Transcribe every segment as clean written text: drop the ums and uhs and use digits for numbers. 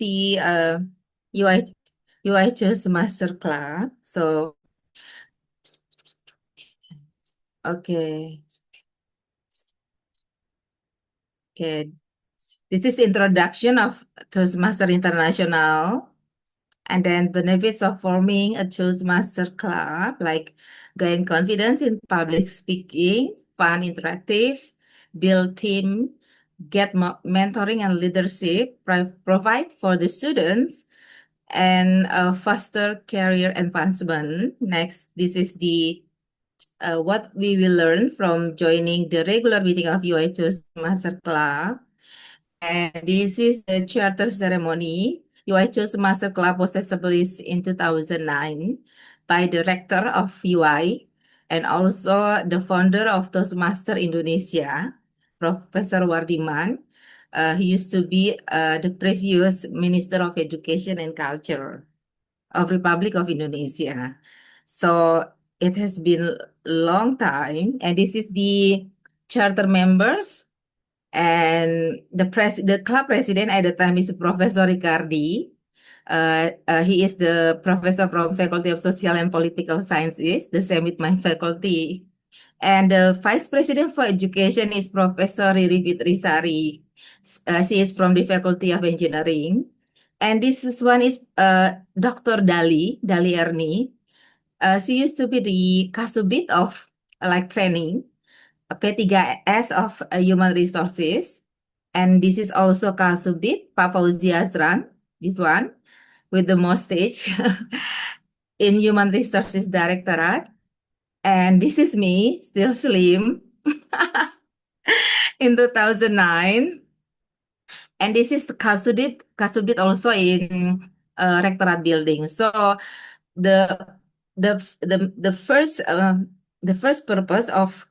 the UI UI Toastmaster Club. So, okay, okay. This is introduction of Toastmaster International, and then benefits of forming a Toastmaster club, like gain confidence in public speaking, fun, interactive, build team, get mentoring and leadership, provide for the students, and foster career advancement. Next, this is the what we will learn from joining the regular meeting of UI Toastmaster Club. And this is the charter ceremony. UI Toastmaster Club was established in 2009 by the rector of UI and also the founder of Toastmaster Indonesia, Professor Wardiman. He used to be the previous Minister of Education and Culture of Republic of Indonesia. So it has been a long time, and this is the charter members. And the club president at the time is Professor Ricardi. He is the professor from Faculty of Social and Political Sciences, the same with my faculty. And the vice president for education is Professor Riri Fitrisari. She is from the Faculty of Engineering. And one is Dr. Dali Erni. She used to be the Kasubdit of like training, a P3S of Human Resources. And this is also Kasubdit, Pak Fauzi Azran, this one, with the mustache in Human Resources Directorate. And this is me, still slim, in 2009. And this is Kasubdit also in Rectorate building. So the the first purpose of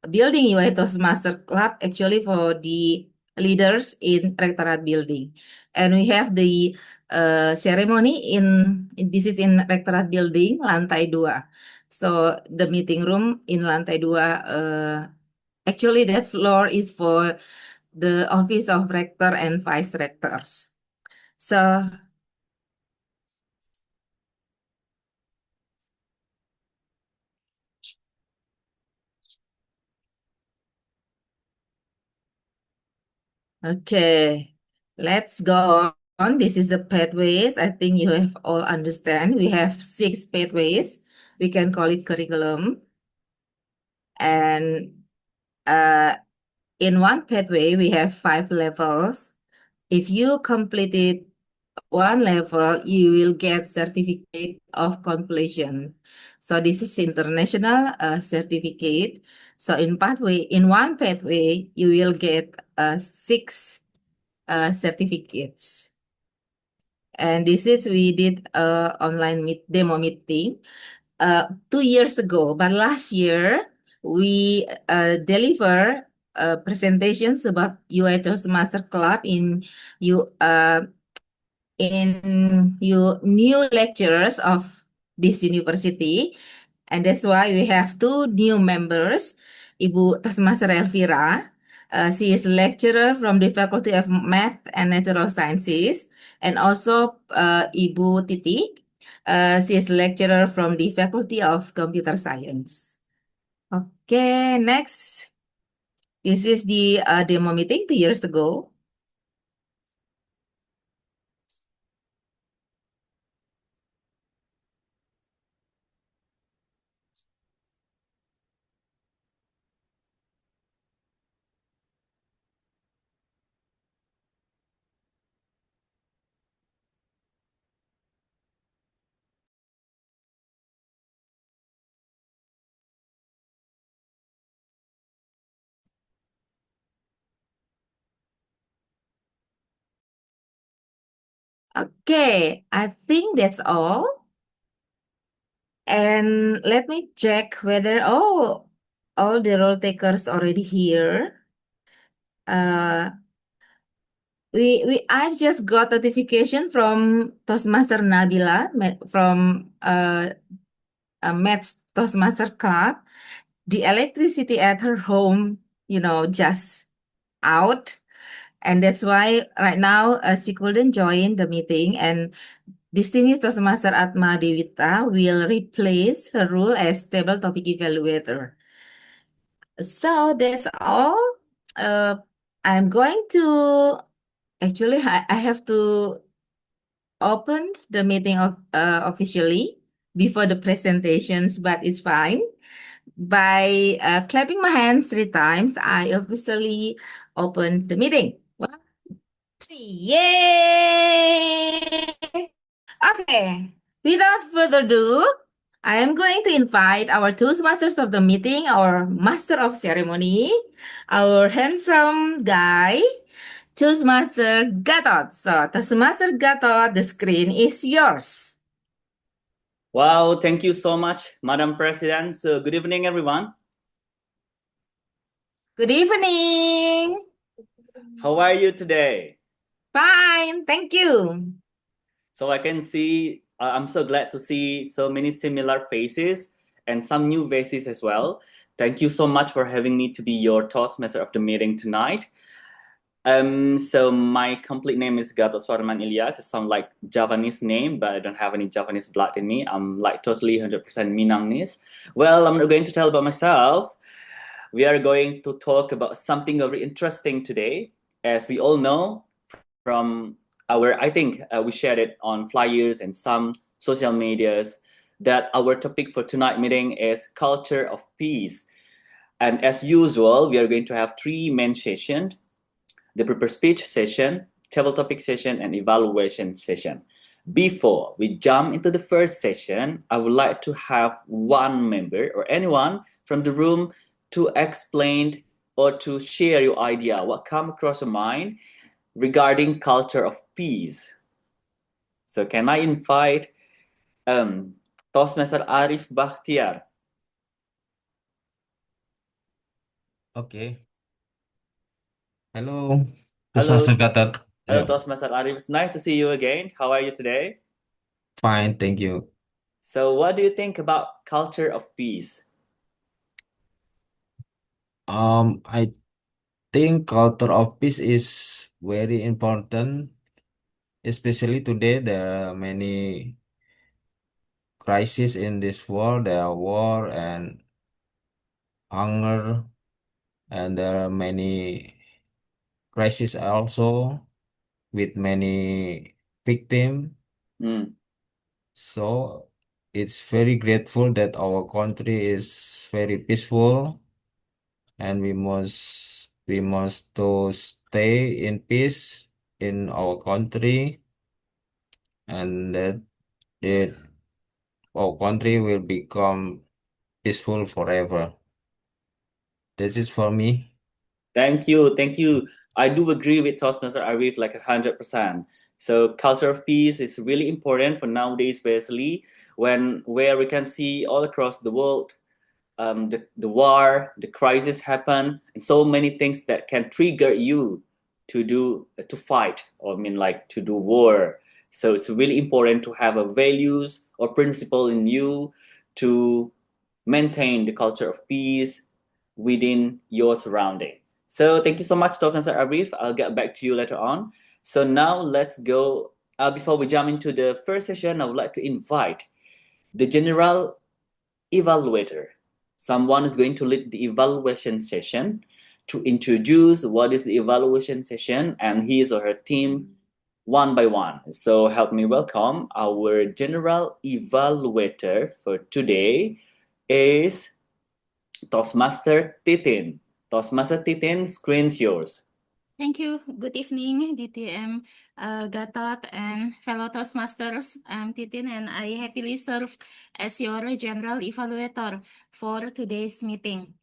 building UI Toastmaster Club actually for the leaders in Rectorate building, and we have the ceremony this is in Rectorate building lantai 2. So the meeting room in lantai 2. Actually, that floor is for the office of rector and vice rectors. So okay, let's go on. This is the pathways. I think you have all understand. We have 6 pathways. We can call it curriculum. And uh, in one pathway, we have 5 levels. If you completed one level, you will get certificate of completion. So this is international certificate. So in one pathway, you will get 6 certificates. And this is we did online demo meeting 2 years ago, but last year we deliver presentations about UI Toastmaster Club in new lecturers of this university, and that's why we have 2 new members. Ibu Tasmasar Elvira, she is lecturer from the Faculty of Math and Natural Sciences, and also Ibu Titi, she is lecturer from the Faculty of Computer Science. Okay, next. This is the demo meeting 2 years ago. Okay, I think that's all. And let me check whether, all the role takers already here. Uh, I've just got notification from Toastmaster Nabila from Maths Toastmaster Club. The electricity at her home, just out. And that's why right now she couldn't join the meeting, and distinguished Toastmaster Atma Dewita will replace her role as table topic evaluator. So that's all. Uh, I'm going to actually I have to open the meeting of officially before the presentations, but it's fine. By clapping my hands 3 times, I officially open the meeting. 1, 2, 3, yay! Okay, without further ado, I am going to invite our Toastmasters of the meeting, our master of ceremony, our handsome guy, Toastmaster Gatot. So, Toastmaster Gatot, the screen is yours. Wow, thank you so much, Madam President. So good evening, everyone. Good evening. How are you today? Fine, thank you. So I can see, I'm so glad to see so many similar faces and some new faces as well. Thank you so much for having me to be your Toastmaster of the meeting tonight. So my complete name is Gatot Swarman Ilyas. It sounds like Javanese name, but I don't have any Javanese blood in me. I'm like totally 100% Minangese. Well, I'm not going to tell about myself. We are going to talk about something very interesting today. As we all know from I think we shared it on flyers and some social medias, that our topic for tonight meeting is culture of peace. And as usual, we are going to have three main sessions: the prepare speech session, table topic session, and evaluation session. Before we jump into the first session, I would like to have one member or anyone from the room to explain or to share your idea, what come across your mind regarding culture of peace. So can I invite Toastmaster Arif Bakhtiar? Okay. Hello, Hello, Toastmaster Gatot. hello Toastmaster Arif. It's nice to see you again. How are you today? Fine, thank you. So what do you think about culture of peace? I think culture of peace is very important, especially today. There are many crises in this world. There are war and hunger, and there are many crises also with many victims. Mm. So it's very grateful that our country is very peaceful, and we must to stay in peace in our country, and that it our country will become peaceful forever. This is for me. Thank you, thank you. I do agree with Toastmaster Arif like 100%. So culture of peace is really important for nowadays, especially when where we can see all across the world the war, the crisis happen, and so many things that can trigger you to fight, or I mean like to do war. So it's really important to have a values or principle in you to maintain the culture of peace within your surrounding. So thank you so much, Dr. Arif. I'll get back to you later on. So now let's go. Before we jump into the first session, I would like to invite the general evaluator, someone who's going to lead the evaluation session, to introduce what is the evaluation session and his or her team one by one. So help me welcome our general evaluator for today is Toastmaster Titin. Toastmaster Titin, screen's yours. Thank you. Good evening, DTM, Gatot, and fellow Toastmasters. I'm Titin, and I happily serve as your general evaluator for today's meeting.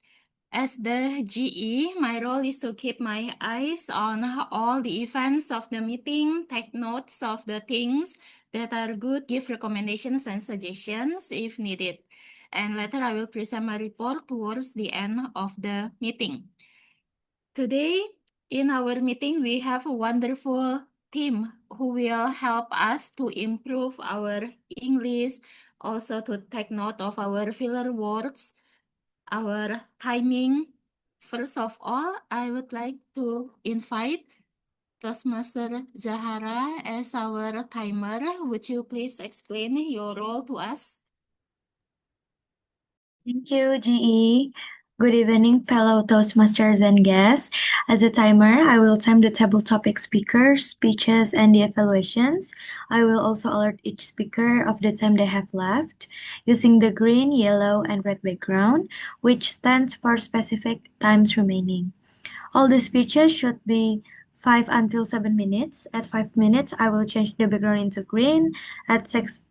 As the GE, my role is to keep my eyes on all the events of the meeting, take notes of the things that are good, give recommendations and suggestions if needed. And later I will present my report towards the end of the meeting. Today, in our meeting, we have a wonderful team who will help us to improve our English, also to take note of our filler words, our timing. First of all, I would like to invite Toastmaster Zahara, as our timer, would you please explain your role to us? Thank you, GE. Good evening, fellow Toastmasters and guests. As a timer, I will time the table topic speakers, speeches, and the evaluations. I will also alert each speaker of the time they have left, using the green, yellow, and red background, which stands for specific times remaining. All the speeches should be 5 until 7 minutes. At 5 minutes, I will change the background into green. At 6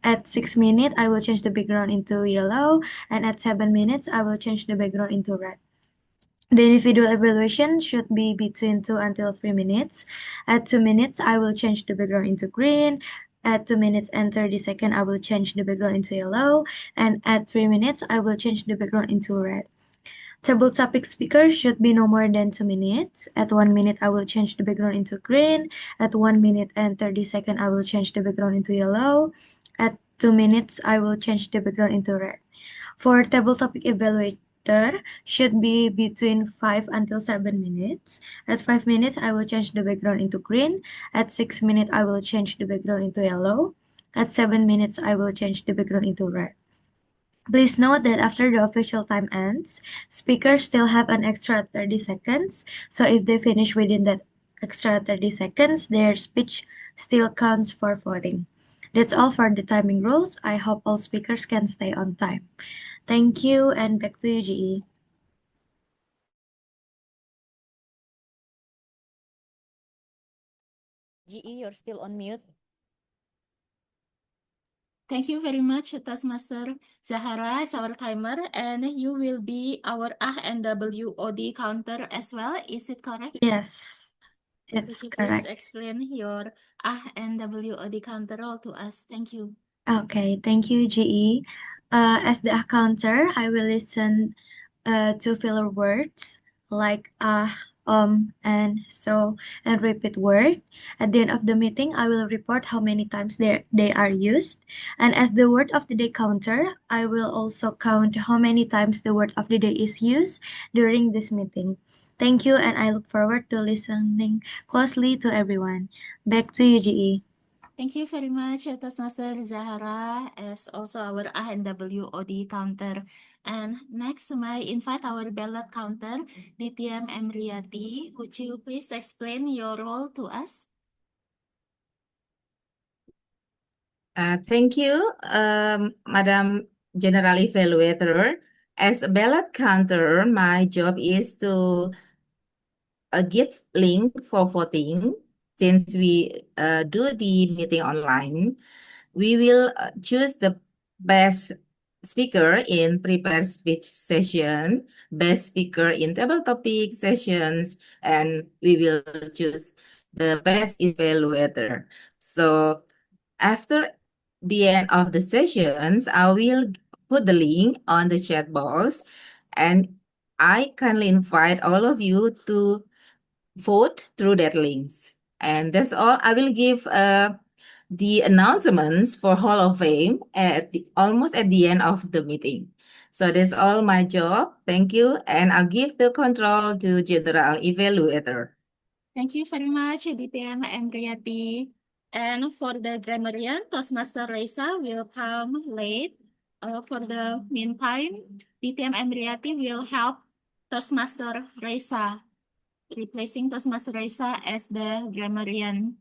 minutes, I will change the background into yellow. And at 7 minutes, I will change the background into red. The individual evaluation should be between 2 until 3 minutes. At 2 minutes, I will change the background into green. At 2 minutes and 30 seconds, I will change the background into yellow. And at 3 minutes, I will change the background into red. Table topic speakers should be no more than 2 minutes. At 1 minute, I will change the background into green. At 1 minute and 30 seconds, I will change the background into yellow. At 2 minutes, I will change the background into red. For table topic evaluator, should be between 5 until 7 minutes. At 5 minutes, I will change the background into green. At 6 minutes, I will change the background into yellow. At 7 minutes, I will change the background into red. Please note that after the official time ends, speakers still have an extra 30 seconds. So if they finish within that extra 30 seconds, their speech still counts for voting. That's all for the timing rules. I hope all speakers can stay on time. Thank you, and back to you, GE. GE, you're still on mute. Thank you very much, Toastmaster Zahara, as our timer, and you will be our and WOD counter as well. Is it correct? Yes, Would it's you please correct. explain your and WOD counter role to us? Thank you. Okay, thank you, GE. As the accounter, I will listen to filler words like and so and repeat word. At the end of the meeting, I will report how many times they are used. And as the word of the day counter, I will also count how many times the word of the day is used during this meeting. Thank you, and I look forward to listening closely to everyone. Back to you, GE. Thank you very much, Toastmaster Zahara, as also our and WOD counter. And next, I invite our ballot counter, DTM Emriati. Would you please explain your role to us? Thank you, Madam General Evaluator. As a ballot counter, my job is to give link for voting. Since we do the meeting online, we will choose the best speaker in prepared speech session, best speaker in table topic sessions, and we will choose the best evaluator. So after the end of the sessions, I will put the link on the chat box, and I kindly invite all of you to vote through that links. And that's all. I will give the announcements for Hall of Fame almost at the end of the meeting. So that's all my job. Thank you. And I'll give the control to General Evaluator. Thank you very much, DTM Emriati. And for the grammarian, Toastmaster Reza will come late. For the meantime, DTM Emriati will help Toastmaster Reza, replacing Toastmaster Reza as the grammarian.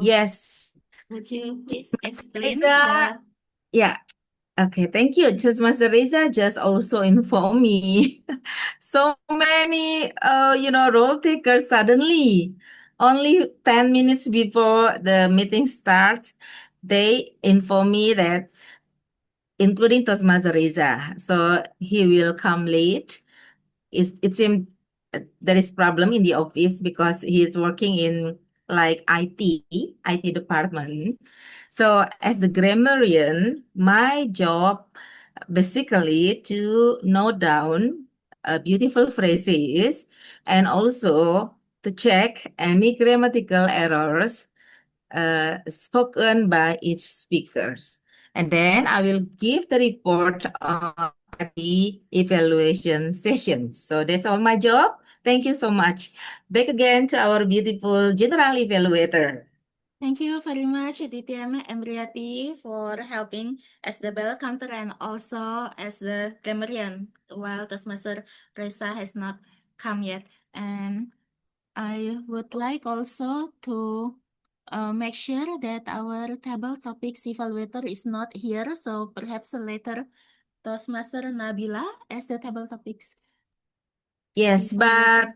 Yes. Would you please explain Reza. Yeah. Okay, thank you. Just Master Reza just also informed me. So many, role takers suddenly. Only 10 minutes before the meeting starts, they inform me that, including Toastmaster Reza. So he will come late. It seems there is problem in the office because he is working in like IT department. So as a grammarian, my job basically to note down beautiful phrases and also to check any grammatical errors spoken by each speakers. And then I will give the report on at the evaluation sessions. So that's all my job. Thank you so much. Back again to our beautiful general evaluator. Thank you very much, DTM Emriati, for helping as the bell counter and also as the grammarian, while Toastmaster Reza has not come yet. And I would like also to make sure that our table topics evaluator is not here, so perhaps later Toastmaster Nabila as the table topics Yes, evaluator. but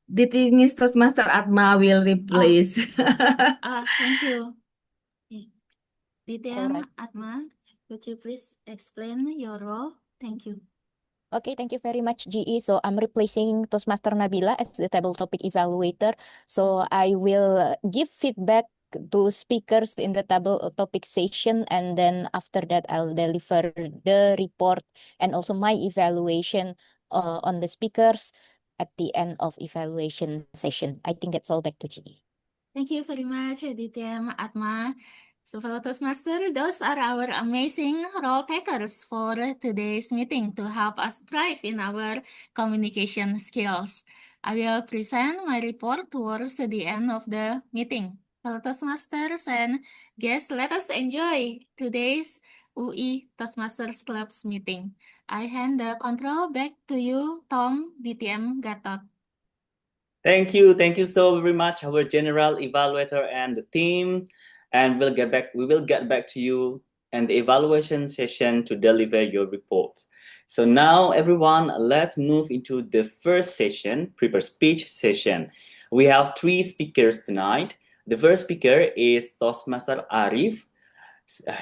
the thing is Toastmaster Atma will Oh, replace. thank you. Yeah. DTM Alright. Atma, could you please explain your role? Thank you. Okay, thank you very much, GE. So I'm replacing Toastmaster Nabila as the table topic evaluator. So I will give feedback to speakers in the table topic session, and then after that I'll deliver the report and also my evaluation on the speakers at the end of evaluation session. I think that's all. Back to GE. Thank you very much, DTM Atma. So, fellow Toastmaster, those are our amazing role takers for today's meeting to help us thrive in our communication skills. I will present my report towards the end of the meeting. Fellow Toastmasters and guests, let us enjoy today's UI Toastmasters Club's meeting. I hand the control back to you, Tom, DTM Gatot. Thank you so very much, our general evaluator and the team. And we will get back to you and the evaluation session to deliver your report. So now everyone, let's move into the first session, prepare speech session. We have 3 speakers tonight. The first speaker is Toastmaster Arif.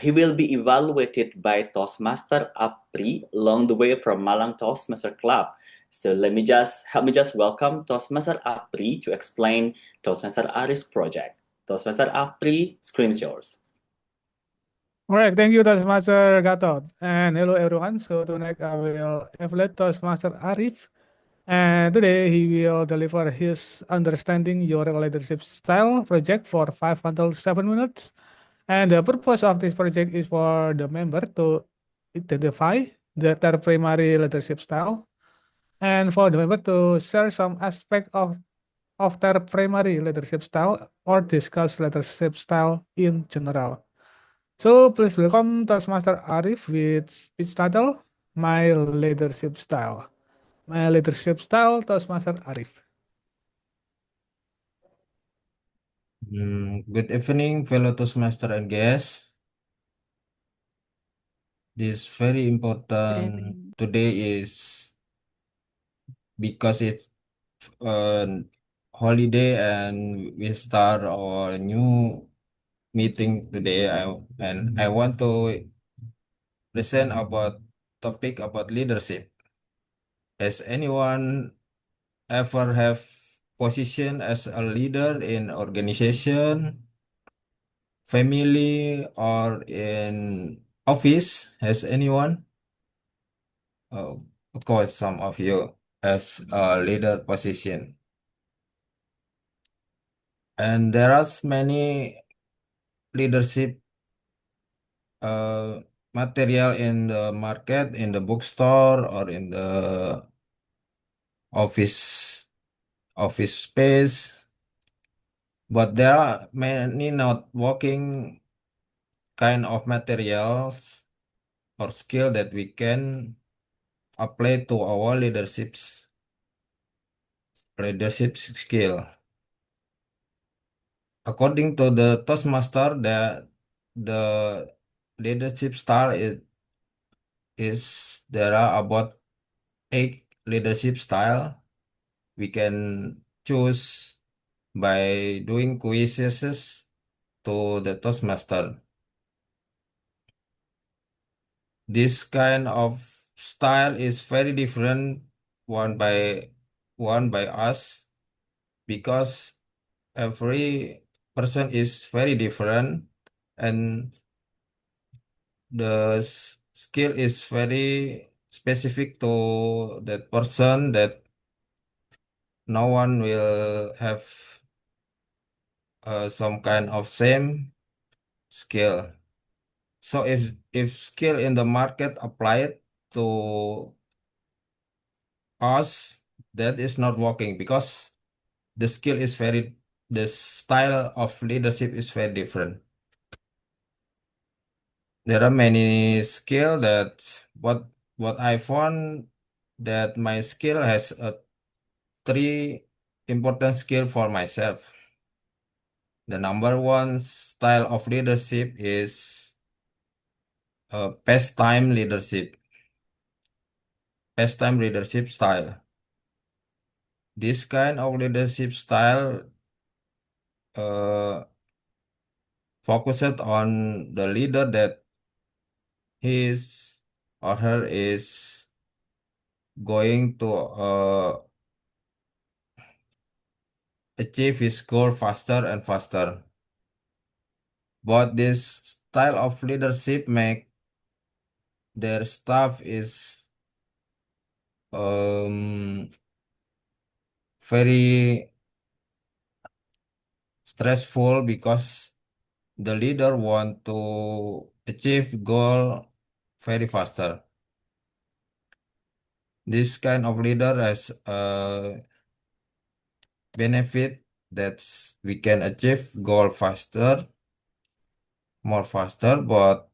He will be evaluated by Toastmaster Apri along the way from Malang Toastmaster Club. So help me just welcome Toastmaster Apri to explain Toastmaster Arif's project. Toastmaster Apri, screen is yours. All right, thank you, Toastmaster Gatot. And hello, everyone. So tonight I will evaluate Toastmaster Arif. And today he will deliver his Understanding Your Leadership Style project for 5 until 7 minutes. And the purpose of this project is for the member to identify their primary leadership style and for the member to share some aspect of their primary leadership style or discuss leadership style in general. So please welcome Toastmaster Arif with speech title, My Leadership Style. My Leadership Style, Toastmaster Arif. Good evening, fellow Toastmaster and guests. This very important today is because it's holiday and we start our new meeting today. I want to present about topic about leadership. Has anyone ever have position as a leader in organization, family, or in office? Has anyone? Of course, some of you as a leader position. And there are many leadership material in the market, in the bookstore, or in the office office space. But there are many not working kind of materials or skill that we can apply to our leadership skill. According to the Toastmaster, the leadership style is there are about 8 leadership style. We can choose by doing quizzes to the Toastmaster. This kind of style is very different one by us because every person is very different and the skill is very specific to that person that no one will have some kind of same skill. So if skill in the market applied to us, that is not working because the skill is the style of leadership is very different. There are many skill that what I found that my skill has three important skill for myself. The number one style of leadership is pastime leadership. Pastime leadership style. This kind of leadership style focused on the leader that his or her is going to achieve his goal faster and faster. But this style of leadership make their staff is very stressful because the leader want to achieve goal very faster. This kind of leader has a benefit that we can achieve goal faster, more faster. But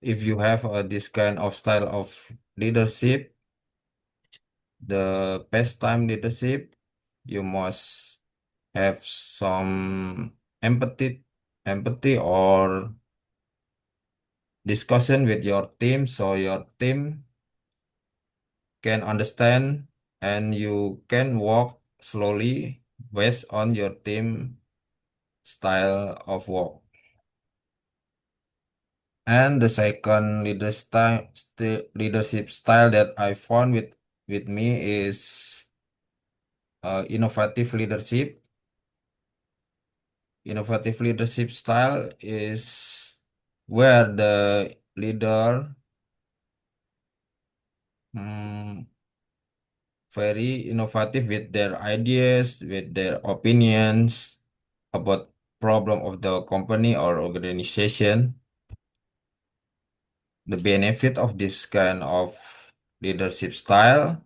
if you have this kind of style of leadership, the pastime leadership, you must have some empathy or discussion with your team so your team can understand and you can walk slowly based on your team style of work. And the second leadership style that I found with me is innovative leadership. Innovative leadership style is where the leader very innovative with their ideas, with their opinions about problem of the company or organization. The benefit of this kind of leadership style,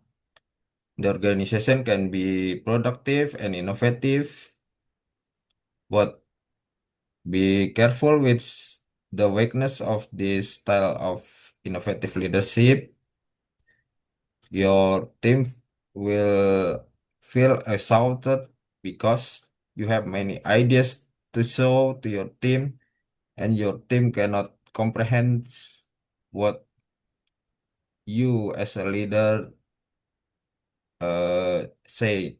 the organization can be productive and innovative, but be careful with the weakness of this style of innovative leadership. Your team will feel exhausted because you have many ideas to show to your team and your team cannot comprehend what you as a leader say.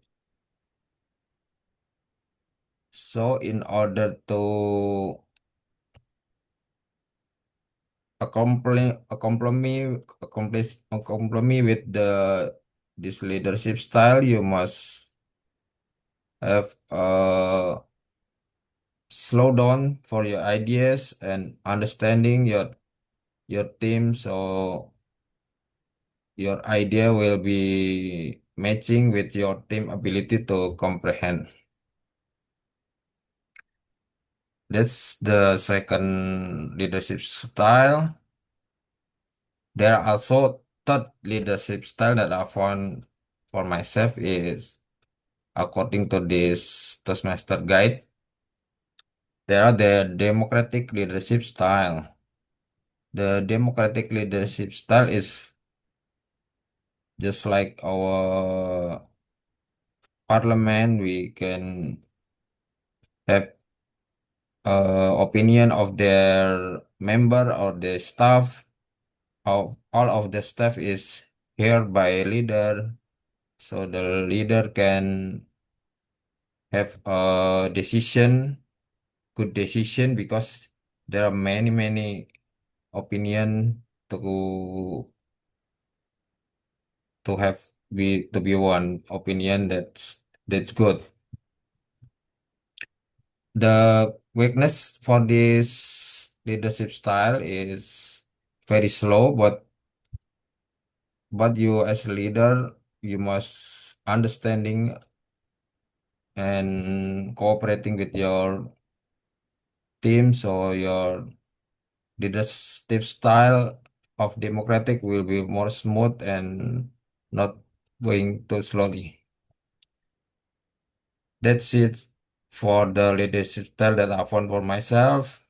So in order to accomplish with this leadership style, you must have slow down for your ideas and understanding your team so your idea will be matching with your team ability to comprehend. That's the second leadership style. There are also third leadership style that I found for myself is according to this Toastmaster guide. There are the democratic leadership style. The democratic leadership style is just like our parliament. We can have opinion of their member or the staff. Of all of the staff is heard by a leader, so the leader can have a good decision because there are many opinion to have to be one opinion that's good. The weakness for this leadership style is very slow, but you as a leader you must understanding and cooperating with your team so your leadership style of democratic will be more smooth and not going too slowly. That's it for the leadership style that I found for myself.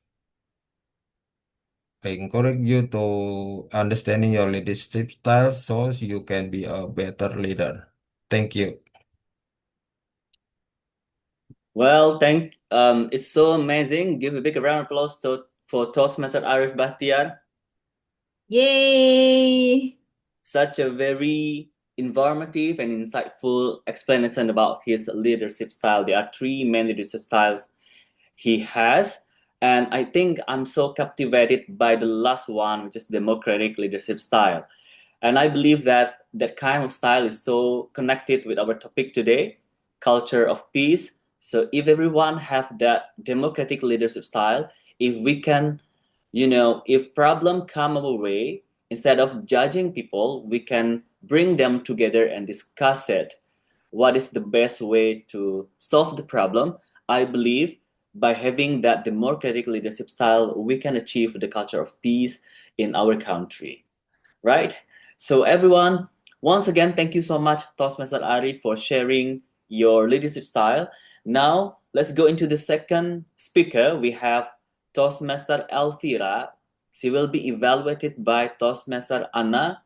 I encourage you to understanding your leadership style so you can be a better leader. Thank you. Well, it's so amazing. Give a big round of applause for Toastmaster Arif Bahtiar. Yay! Such a very informative and insightful explanation about his leadership style. There are three main leadership styles he has. And I think I'm so captivated by the last one, which is democratic leadership style. And I believe that that kind of style is so connected with our topic today, culture of peace. So if everyone have that democratic leadership style, if we can, if problem come our way, instead of judging people, we can bring them together and discuss it. What is the best way to solve the problem? I believe by having that democratic leadership style, we can achieve the culture of peace in our country, right? So everyone, once again, thank you so much, Toastmaster Arif, for sharing your leadership style. Now, let's go into the second speaker. We have Toastmaster Elvira. She will be evaluated by Toastmaster Anna.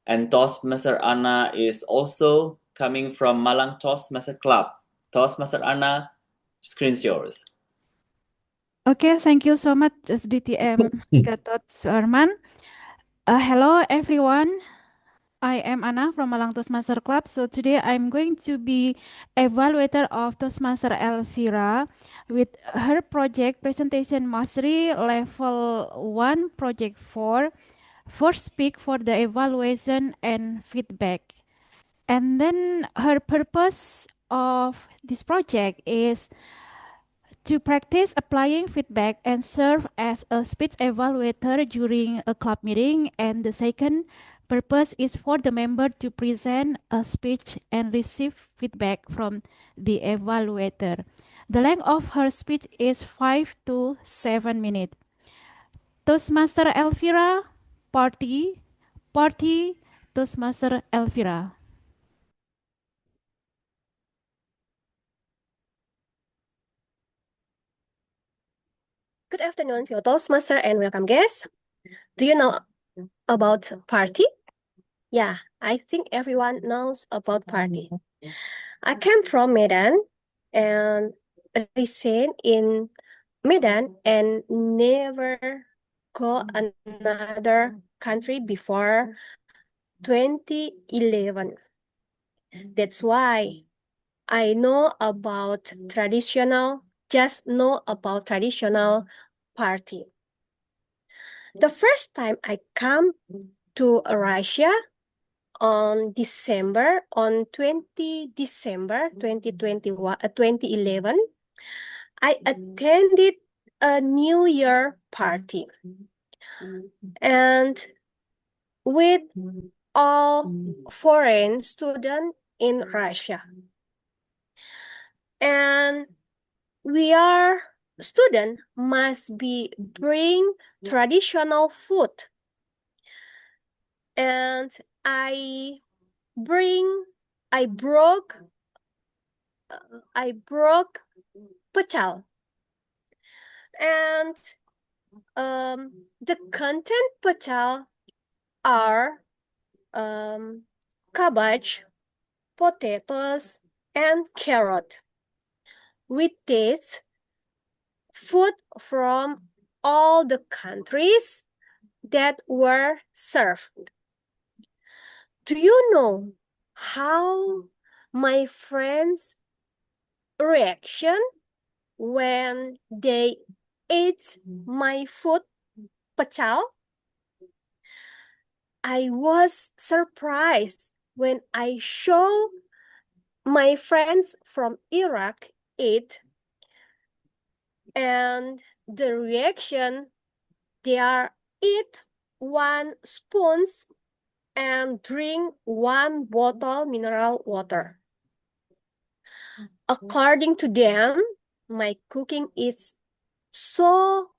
And Toastmaster Anna is also coming from Malang Toastmaster Club. Toastmaster Anna, screen's yours. Okay, thank you so much, DTM Gatot Arman. Hello, everyone. I am Anna from Malang Toastmaster Club. So today I'm going to be evaluator of Toastmaster Elvira with her project presentation mastery level 1 project 4 first speak for the evaluation and feedback. And then her purpose of this project is to practice applying feedback and serve as a speech evaluator during a club meeting. And the second purpose is for the member to present a speech and receive feedback from the evaluator. The length of her speech is 5 to 7 minutes. Toastmaster Elvira, party, party, Toastmaster Elvira. Good afternoon, fellow Toastmaster, and welcome guests. Do you know about party? Yeah, I think everyone knows about party. I came from Medan and reside in Medan and never go another country before 2011. That's why I know about just know about traditional party. The first time I come to Russia on 20 December 2011, I attended a New Year party and with all foreign students in Russia. And we are student must be bring traditional food. And I broke pachal. And the content pachal are cabbage, potatoes, and carrot. We taste food from all the countries that were served. Do you know how my friends' reaction when they ate my food pachal? I was surprised when I show my friends from Iraq eat, and the reaction, they are eat 1 spoon and drink 1 bottle mineral water. According to them, my cooking is so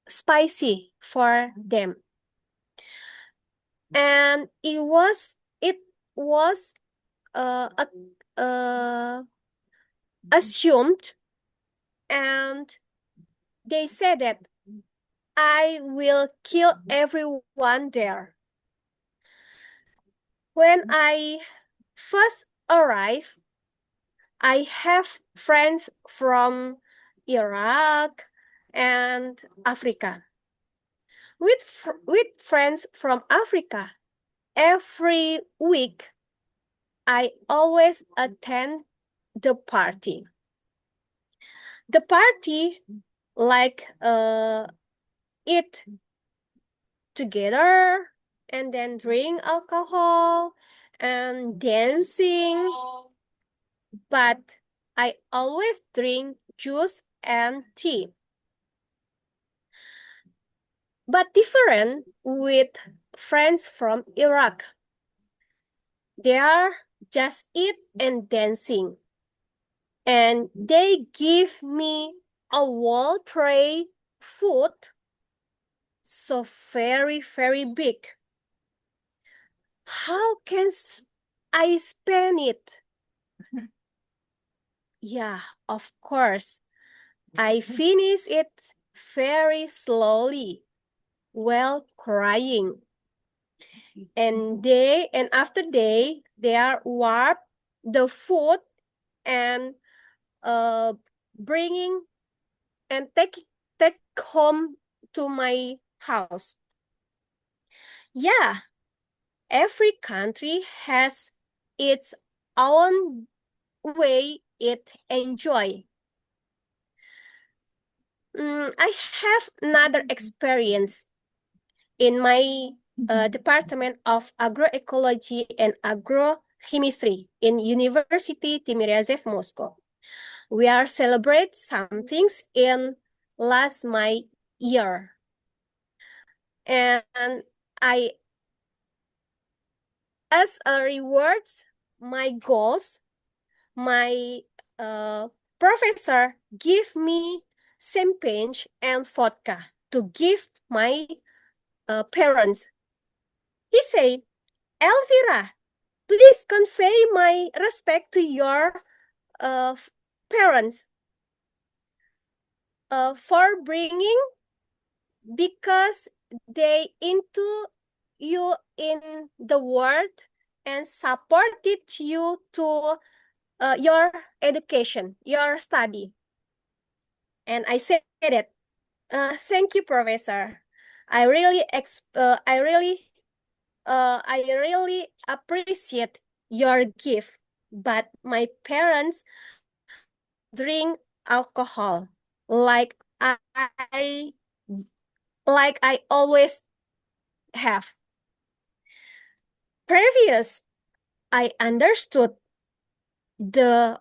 spicy for them. and it was uh, assumed, and they said that I will kill everyone there. When I first arrived, I have friends from Iraq and Africa. With friends from Africa, every week I always attend the party. The party, like eat together and then drink alcohol and dancing, but I always drink juice and tea. But different with friends from Iraq. They are just eat and dancing. And they give me a whole tray food so very, very big. How can I spend it? Yeah, of course. I finish it very slowly while crying. And after they are warp the food and bringing and take home to my house. Yeah, every country has its own way it enjoy. I have another experience in my Department of Agroecology and Agrochemistry in University Timirezev, Moscow. We are celebrate some things in last my year. And I, as a rewards, my goals, my professor give me champagne and vodka to give my parents. He said, Elvira, please convey my respect to your parents for bringing, because they into you in the world and supported you to your education, your study. And I said it. Thank you, Professor. I really appreciate your gift. But my parents drink alcohol like I always have. Previous, I understood the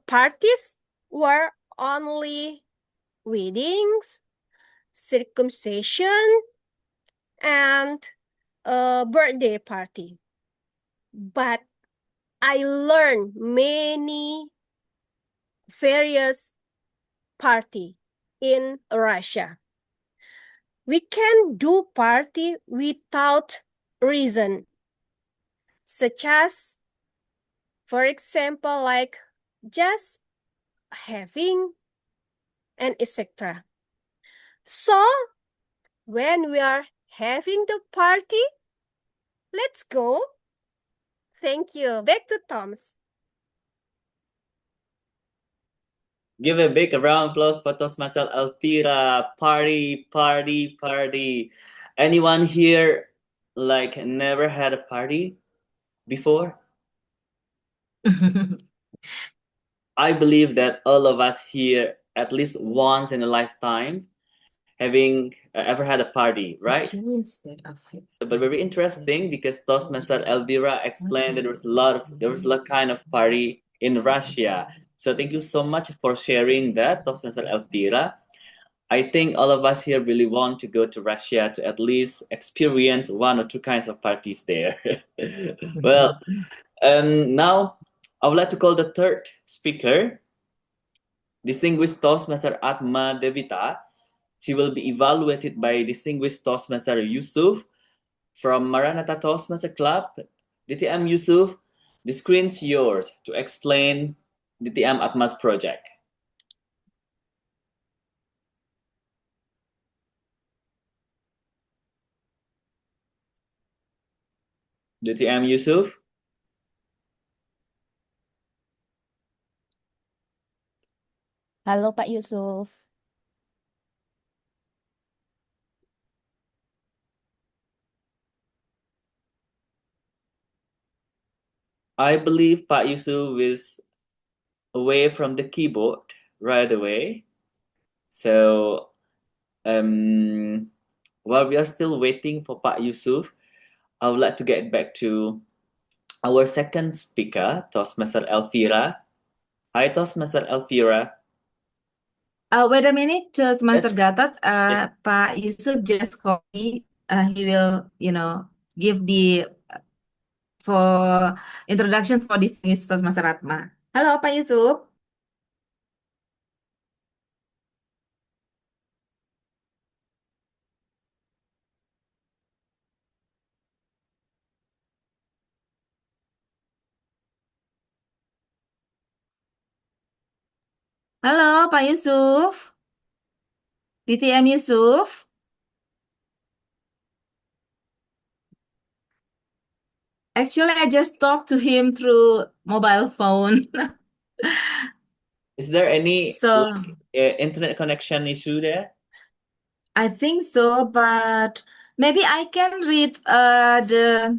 parties were only weddings, circumcision, and a birthday party. But I learned many various party in Russia. We can do party without reason, such as, for example, like just having and etc. So when we are having the party, let's go. Thank you. Back to Tom's. Give a big round of applause for Toastmaster Elvira. Party, party, party. Anyone here like never had a party before? I believe that all of us here at least once in a lifetime having ever had a party, right? So, but very interesting because Toastmaster Elvira explained that there was a lot kind of party in Russia. So thank you so much for sharing that, Toastmaster Elvira. I think all of us here really want to go to Russia to at least experience one or two kinds of parties there. Well, now I would like to call the third speaker, distinguished Toastmaster Atma Devita. She will be evaluated by distinguished Toastmaster Yusuf from Maranatha Toastmaster Club. DTM Yusuf, the screen's yours to explain DTM Atmas project. DTM Yusuf. Halo Pak Yusuf. I believe Pak Yusuf is away from the keyboard right away. So while we are still waiting for Pak Yusuf, I would like to get back to our second speaker, Toastmaster Elvira. Hi, Toastmaster Elvira. Wait a minute, Toastmaster Yes. Gatot. Yes. Pak Yusuf just called me. He will, give the for introduction for distinguished Toastmaster Atma. Halo, Pak Yusuf. Halo, Pak Yusuf. DTM Yusuf. Actually, I just talked to him through mobile phone. Is there any So internet connection issue there? I think so, but maybe I can read the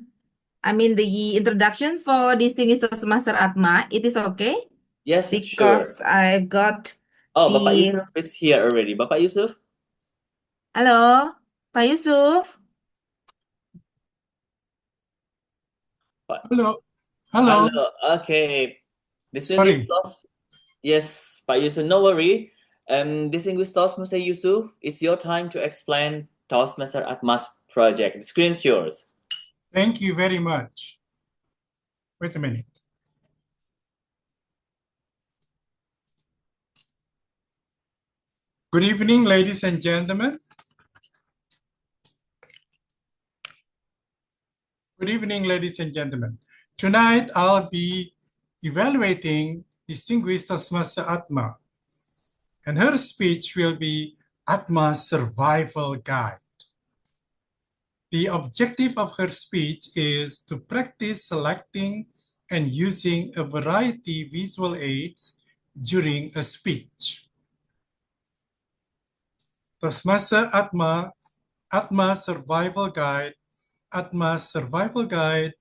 introduction for distinguished Toastmaster Atma. It is okay Yes, sure. because I've got Oh, Bapak the. Yusuf is here already. Bapak Yusuf? Halo, Pak Yusuf. Hello. Hello. Hello. Okay. Sorry. Yes, Pak Yusuf, no worry. Distinguished Toastmaster Yusuf, it's your time to explain Toastmaster Atmas project. The screen's yours. Thank you very much. Wait a minute. Good evening, ladies and gentlemen. Good evening, ladies and gentlemen. Tonight, I'll be evaluating distinguished Toastmaster Atma, and her speech will be Atma's Survival Guide. The objective of her speech is to practice selecting and using a variety of visual aids during a speech. Toastmaster Atma's Survival Guide, Atma's Survival Guide,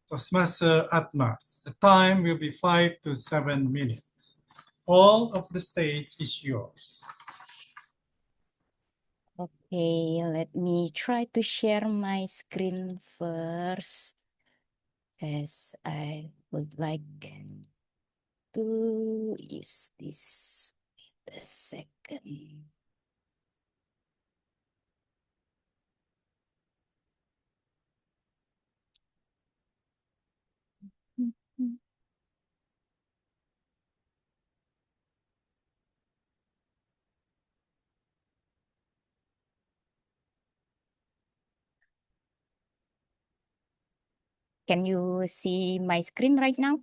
Toastmaster Atmas. The time will be 5 to 7 minutes. All of the stage is yours. Okay, let me try to share my screen first, as I would like to use this. Wait a second. Can you see my screen right now?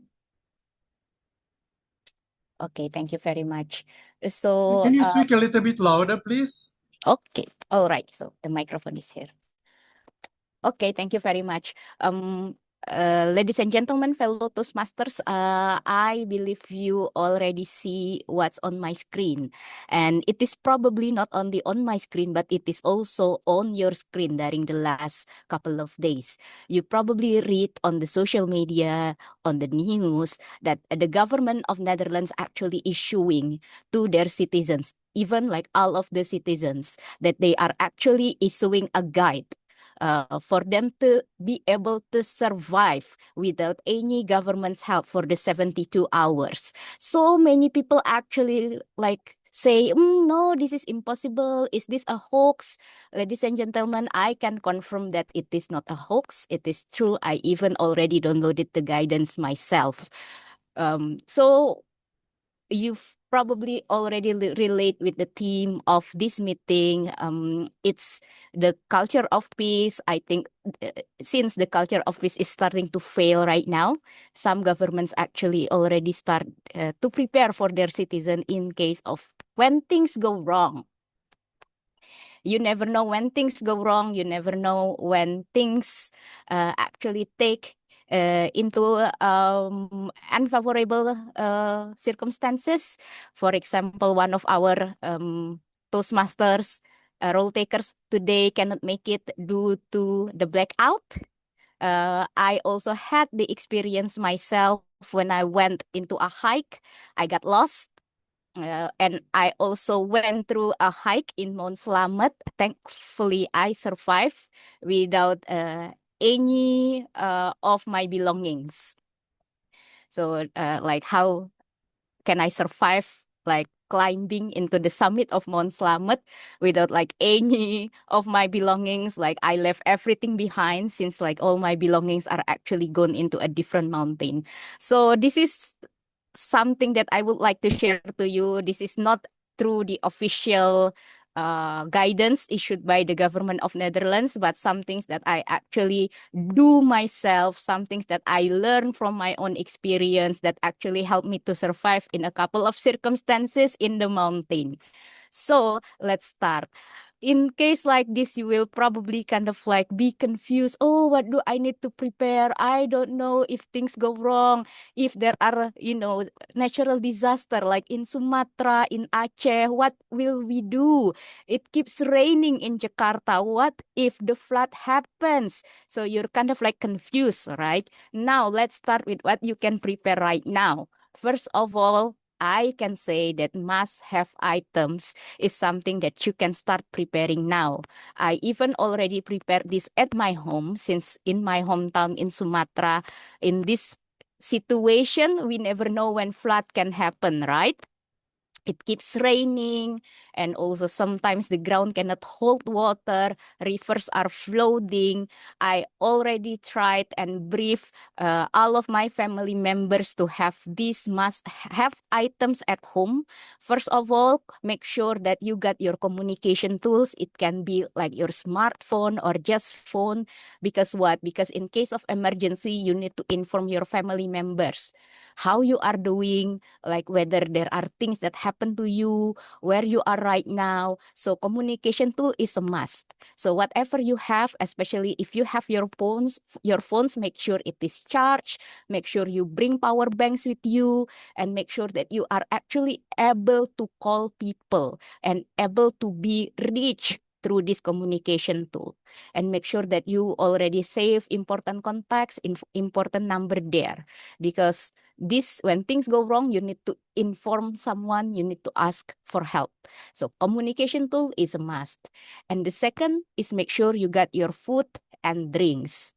Okay, thank you very much. So, Can you speak a little bit louder, please? okay, all right. So the microphone is here. Okay, thank you very much. Ladies and gentlemen, fellow Toastmasters, I believe you already see what's on my screen. And it is probably not only on my screen, but it is also on your screen during the last couple of days. You probably read on the social media, on the news, that the government of Netherlands actually issuing to their citizens, even like all of the citizens, that they are actually issuing a guide for them to be able to survive without any government's help for the 72 hours. So many people actually say, no, this is impossible. Is this a hoax? Ladies and gentlemen, I can confirm that it is not a hoax. It is true. I even already downloaded the guidance myself. So probably already relate with the theme of this meeting. It's the culture of peace. I think since the culture of peace is starting to fail right now, some governments actually already start to prepare for their citizen in case of when things go wrong. You never know when things go wrong. You never know when things actually take into unfavorable circumstances. For example, one of our Toastmasters role takers today cannot make it due to the blackout. I also had the experience myself when I went into a hike. I got lost. And I also went through a hike in Mount Slamet. Thankfully, I survived without any of my belongings. So, like, how can I survive like climbing into the summit of Mount Slamet without like any of my belongings? Like, I left everything behind since like all my belongings are actually gone into a different mountain. So this is something that I would like to share to you. This is not through the official guidance issued by the government of Netherlands, but some things that I actually do myself, some things that I learned from my own experience that actually helped me to survive in a couple of circumstances in the mountain. So let's start. In case like this, you will probably kind of like be confused. Oh, what do I need to prepare? I don't know if things go wrong, if there are, natural disaster like in Sumatra, in Aceh, what will we do? It keeps raining in Jakarta. What if the flood happens? So you're kind of like confused, right? Now let's start with what you can prepare right now. First of all, I can say that must-have items is something that you can start preparing now. I even already prepared this at my home, since in my hometown in Sumatra, in this situation, we never know when flood can happen, right? It keeps raining, and also sometimes the ground cannot hold water, rivers are flooding. I already tried and briefed all of my family members to have these must-have items at home. First of all, make sure that you got your communication tools. It can be like your smartphone or just phone. Because what? Because in case of emergency, you need to inform your family members how you are doing, like whether there are things that happen to you, where you are right now. So communication tool is a must. So whatever you have, especially if you have your phones, make sure it is charged, make sure you bring power banks with you, and make sure that you are actually able to call people and able to be reached through this communication tool. And make sure that you already save important contacts, important number there, because this, when things go wrong, you need to inform someone, you need to ask for help. So communication tool is a must. And the second is make sure you got your food and drinks.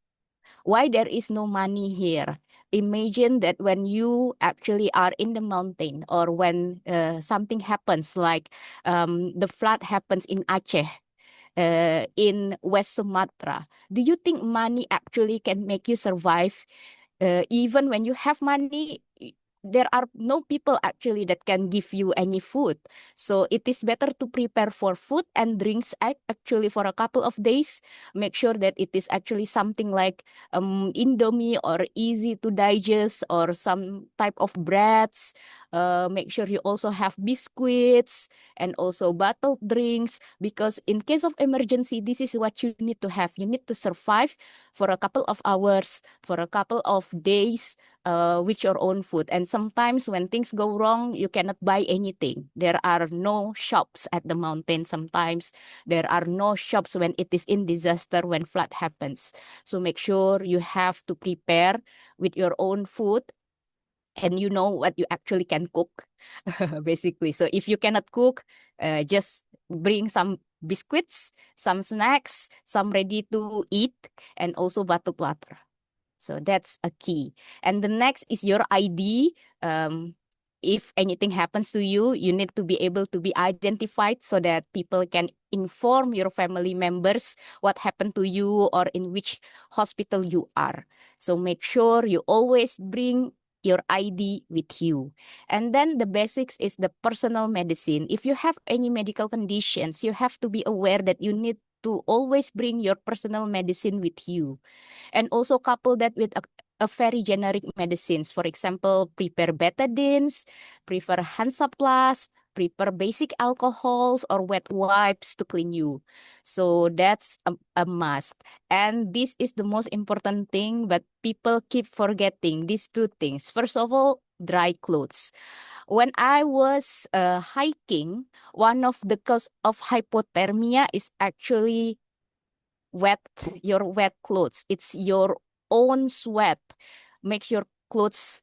Why there is no money here? Imagine that when you actually are in the mountain, or when something happens, like the flood happens in Aceh, in West Sumatra, do you think money actually can make you survive? Even when you have money, there are no people actually that can give you any food. So it is better to prepare for food and drinks actually for a couple of days. Make sure that it is actually something like Indomie, or easy to digest, or some type of breads. Make sure you also have biscuits and also bottled drinks, because in case of emergency, this is what you need to have. You need to survive for a couple of hours, for a couple of days, with your own food. And sometimes when things go wrong, you cannot buy anything. There are no shops at the mountain. Sometimes there are no shops when it is in disaster, when flood happens. So make sure you have to prepare with your own food, and you know what you actually can cook, basically. So if you cannot cook, just bring some biscuits, some snacks, some ready to eat, and also bottled water. So that's a key. And the next is your ID. If anything happens to you, you need to be able to be identified, so that people can inform your family members what happened to you or in which hospital you are. So make sure you always bring your ID with you. And then the basics is the personal medicine. If you have any medical conditions, you have to be aware that you need to always bring your personal medicine with you. And also couple that with a very generic medicines. For example, prepare betadines, prefer Hansaplast, prepare basic alcohols or wet wipes to clean you. So that's a must. And this is the most important thing, but people keep forgetting these two things. First of all, dry clothes. When I was hiking, one of the cause of hypothermia is actually your wet clothes. It's your own sweat makes your clothes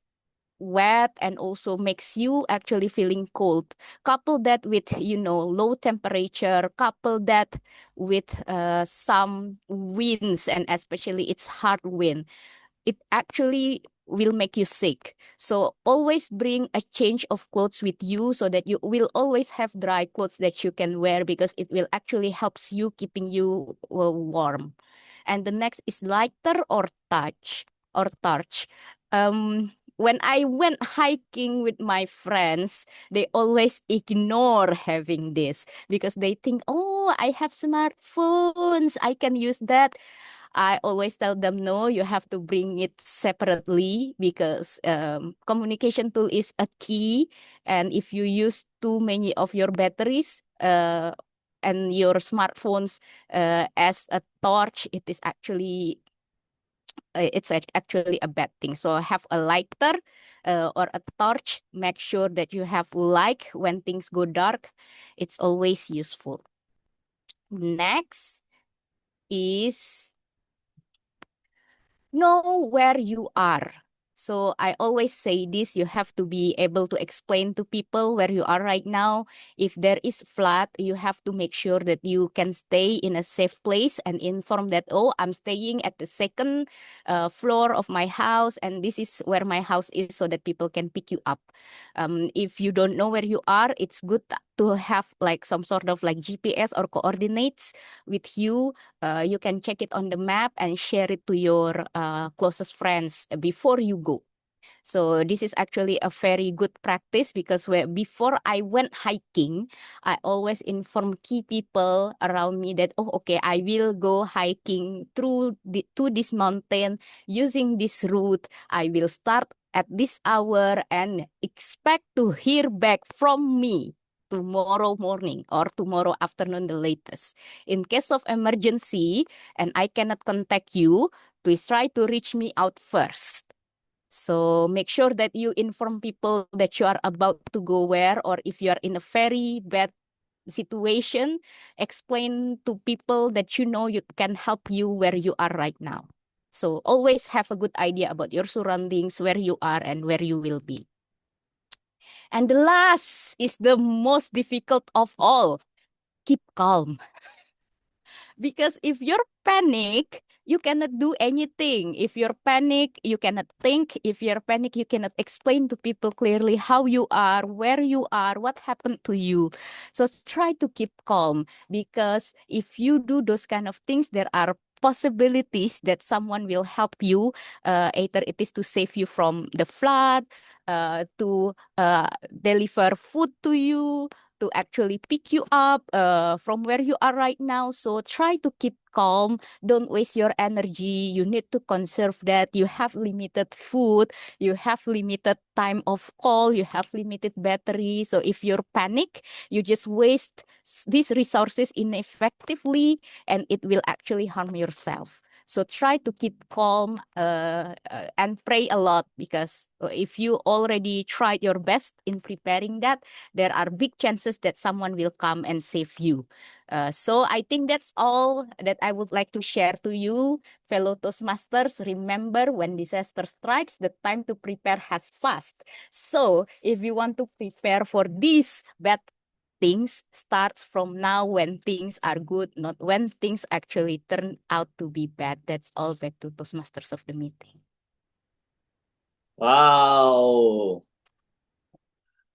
wet and also makes you actually feeling cold. Couple that with low temperature, couple that with some winds, and especially it's hard wind, it actually will make you sick. So always bring a change of clothes with you so that you will always have dry clothes that you can wear, because it will actually helps you keeping you warm. And the next is lighter or torch. When I went hiking with my friends, they always ignore having this because they think, oh, I have smartphones, I can use that. I always tell them, no, you have to bring it separately, because communication tool is a key. And if you use too many of your batteries and your smartphones as a torch, it's actually a bad thing. So have a lighter or a torch. Make sure that you have light when things go dark. It's always useful. Next is know where you are. So I always say this, you have to be able to explain to people where you are right now. If there is flood, you have to make sure that you can stay in a safe place and inform that, oh, I'm staying at the second floor of my house and this is where my house is, so that people can pick you up. If you don't know where you are, it's good to have like some sort of like GPS or coordinates with you. You can check it on the map and share it to your closest friends before you go. So this is actually a very good practice, because before I went hiking, I always inform key people around me that, oh, okay, I will go hiking to this mountain using this route. I will start at this hour and expect to hear back from me tomorrow morning or tomorrow afternoon the latest. In case of emergency and I cannot contact you, please try to reach me out first. So make sure that you inform people that you are about to go where, or if you are in a very bad situation, explain to people that you can help you where you are right now. So always have a good idea about your surroundings, where you are and where you will be. And the last is the most difficult of all. Keep calm. Because if you're panic, you cannot do anything. If you're panic, you cannot think. If you're panic, you cannot explain to people clearly how you are, where you are, what happened to you. So try to keep calm, because if you do those kind of things, there are possibilities that someone will help you. Either it is to save you from the flood, to deliver food to you, to actually pick you up from where you are right now. So try to keep calm. Don't waste your energy. You need to conserve that. You have limited food. You have limited time of call. You have limited battery. So if you're panic, you just waste these resources ineffectively, and it will actually harm yourself. So try to keep calm and pray a lot, because if you already tried your best in preparing that, there are big chances that someone will come and save you. So I think that's all that I would like to share to you, fellow Toastmasters. Remember, when disaster strikes, the time to prepare has passed. So if you want to prepare for these bad things, starts from now, when things are good, not when things actually turn out to be bad. That's all. Back to Toastmasters of the meeting. Wow.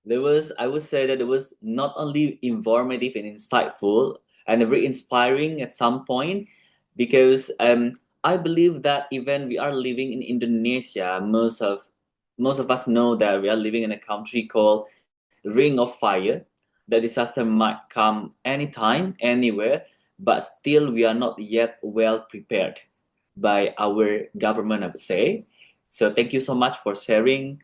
I would say that it was not only informative and insightful and very inspiring at some point, because I believe that even we are living in Indonesia, most of most of us know that we are living in a country called Ring of Fire. The disaster might come anytime, anywhere, but still we are not yet well prepared by our government, I would say. So thank you so much for sharing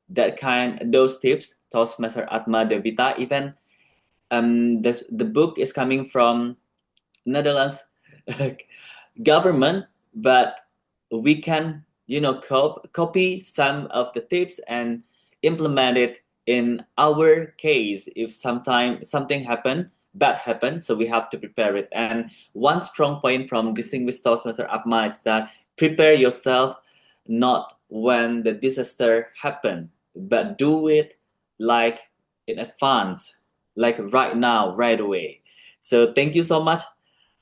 those tips, Toastmaster Atma Devita. Even the book is coming from Netherlands government, but we can copy some of the tips and implement it in our case if sometime something bad happen, so we have to prepare it. And one strong point from distinguished Toastmaster Atma is that prepare yourself not when the disaster happen, but do it like in advance, like right now, right away. So thank you so much,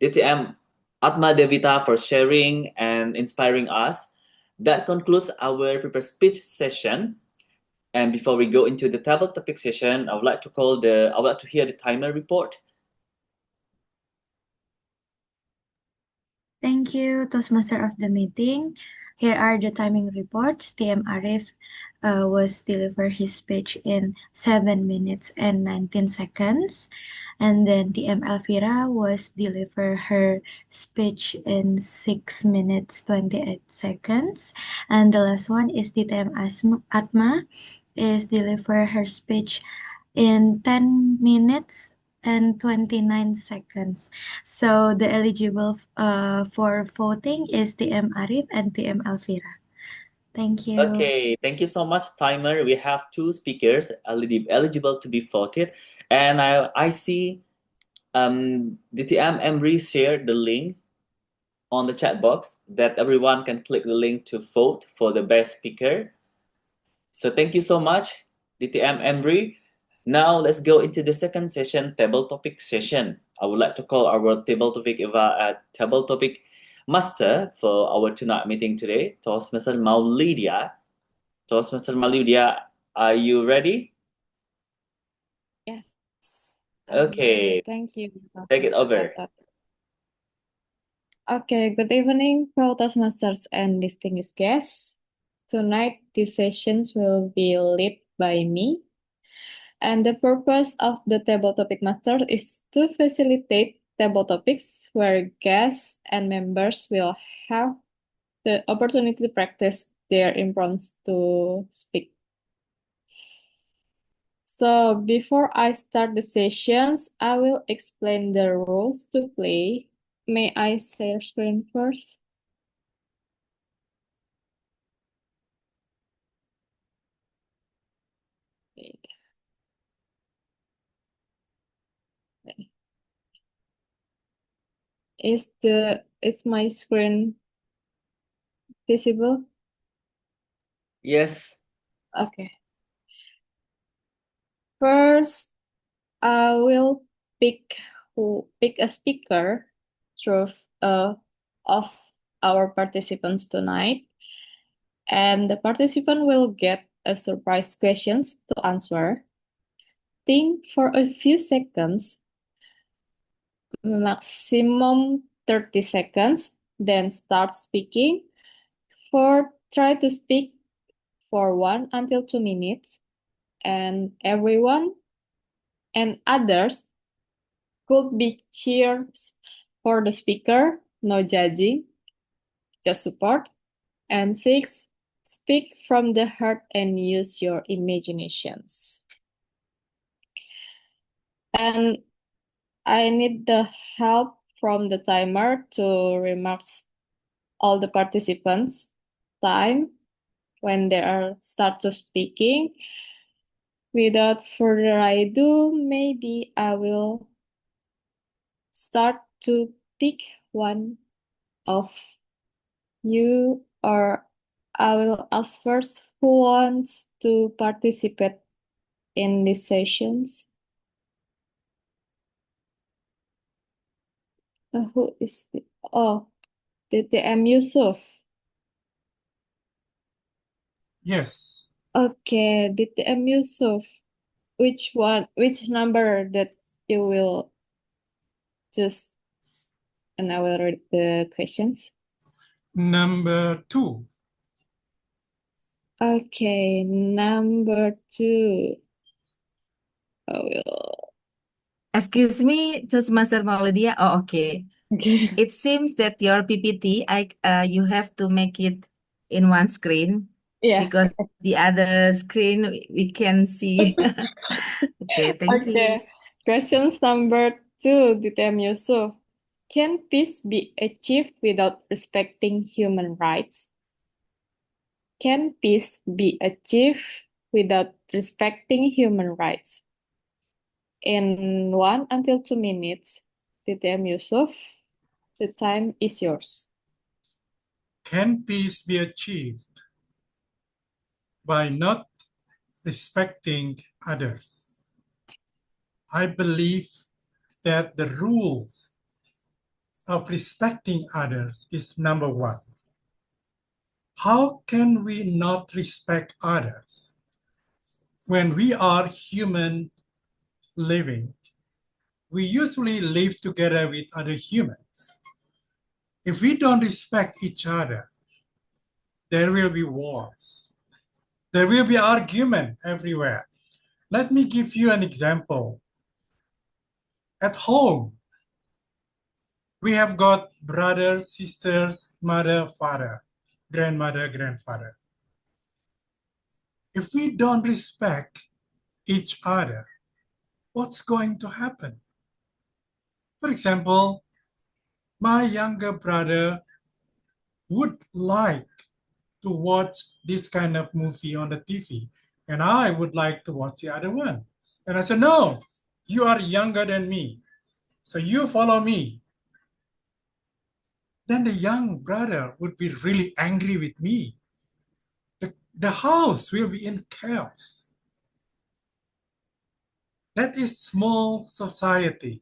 DTM Atma Devita, for sharing and inspiring us. That concludes our prepared speech session. And before we go into the table topic session, I would like to hear the timer report. Thank you, Toastmaster of the meeting. Here are the timing reports. TM Arif was deliver his speech in 7 minutes and 19 seconds. And then TM Elvira was deliver her speech in 6 minutes 28 seconds. And the last one is TM Atma is deliver her speech in 10 minutes and 29 seconds. So the eligible for voting is TM Arif and TM Elvira. Thank you. Okay, thank you so much, timer. We have 2 speakers eligible to be voted, and I see DTM Embry shared the link on the chat box that everyone can click the link to vote for the best speaker. So thank you so much, DTM Embry. Now let's go into the second session, table topic session. I would like to call our table topic master for our tonight meeting today, Toastmaster Maulidia. Toastmaster Maulidia, are you ready? Yes. Okay, Thank you. take it over. Okay, good evening, fellow Toastmasters and distinguished guests. Tonight, these sessions will be led by me. And the purpose of the Table Topic Master is to facilitate table topics where guests and members will have the opportunity to practice their impromptu to speak. So before I start the sessions, I will explain the rules to play. May I share screen first? Wait. Is my screen visible? Yes. Okay. First, I will pick a speaker through of our participants tonight, and the participant will get a surprise questions to answer. Think for a few seconds, maximum 30 seconds, then start speaking. Try to speak for 1 until 2 minutes, and everyone and others could be cheers for the speaker, no judging, just support. And 6, speak from the heart and use your imaginations. And I need the help from the timer to remarks all the participants' time when they start to speaking. Without further ado, maybe I will start to pick one of you, or I will ask first who wants to participate in these sessions. Who is the, DTM Yusuf. Yes. Okay, DTM Yusuf. Which number that you will choose? And I will read the questions. Number 2. Okay, number 2. I will. Excuse me, Toastmaster Maulidia. Oh, okay. It seems that your PPT, you have to make it in one screen Yeah. because the other screen we can see. Okay, thank you. Okay. Questions number 2, DTM Yusuf. Can peace be achieved without respecting human rights? Can peace be achieved without respecting human rights? In 1 until 2 minutes, DTM Yusuf, the time is yours. Can peace be achieved by not respecting others? I believe that the rules of respecting others is number one. How can we not respect others when we are human living? We usually live together with other humans. If we don't respect each other, there will be wars. There will be argument everywhere. Let me give you an example. At home, we have got brothers, sisters, mother, father, grandmother, grandfather. If we don't respect each other, what's going to happen? For example, my younger brother would like to watch this kind of movie on the TV, and I would like to watch the other one. And I said, no, you are younger than me, so you follow me. Then the young brother would be really angry with me. The house will be in chaos. That is small society.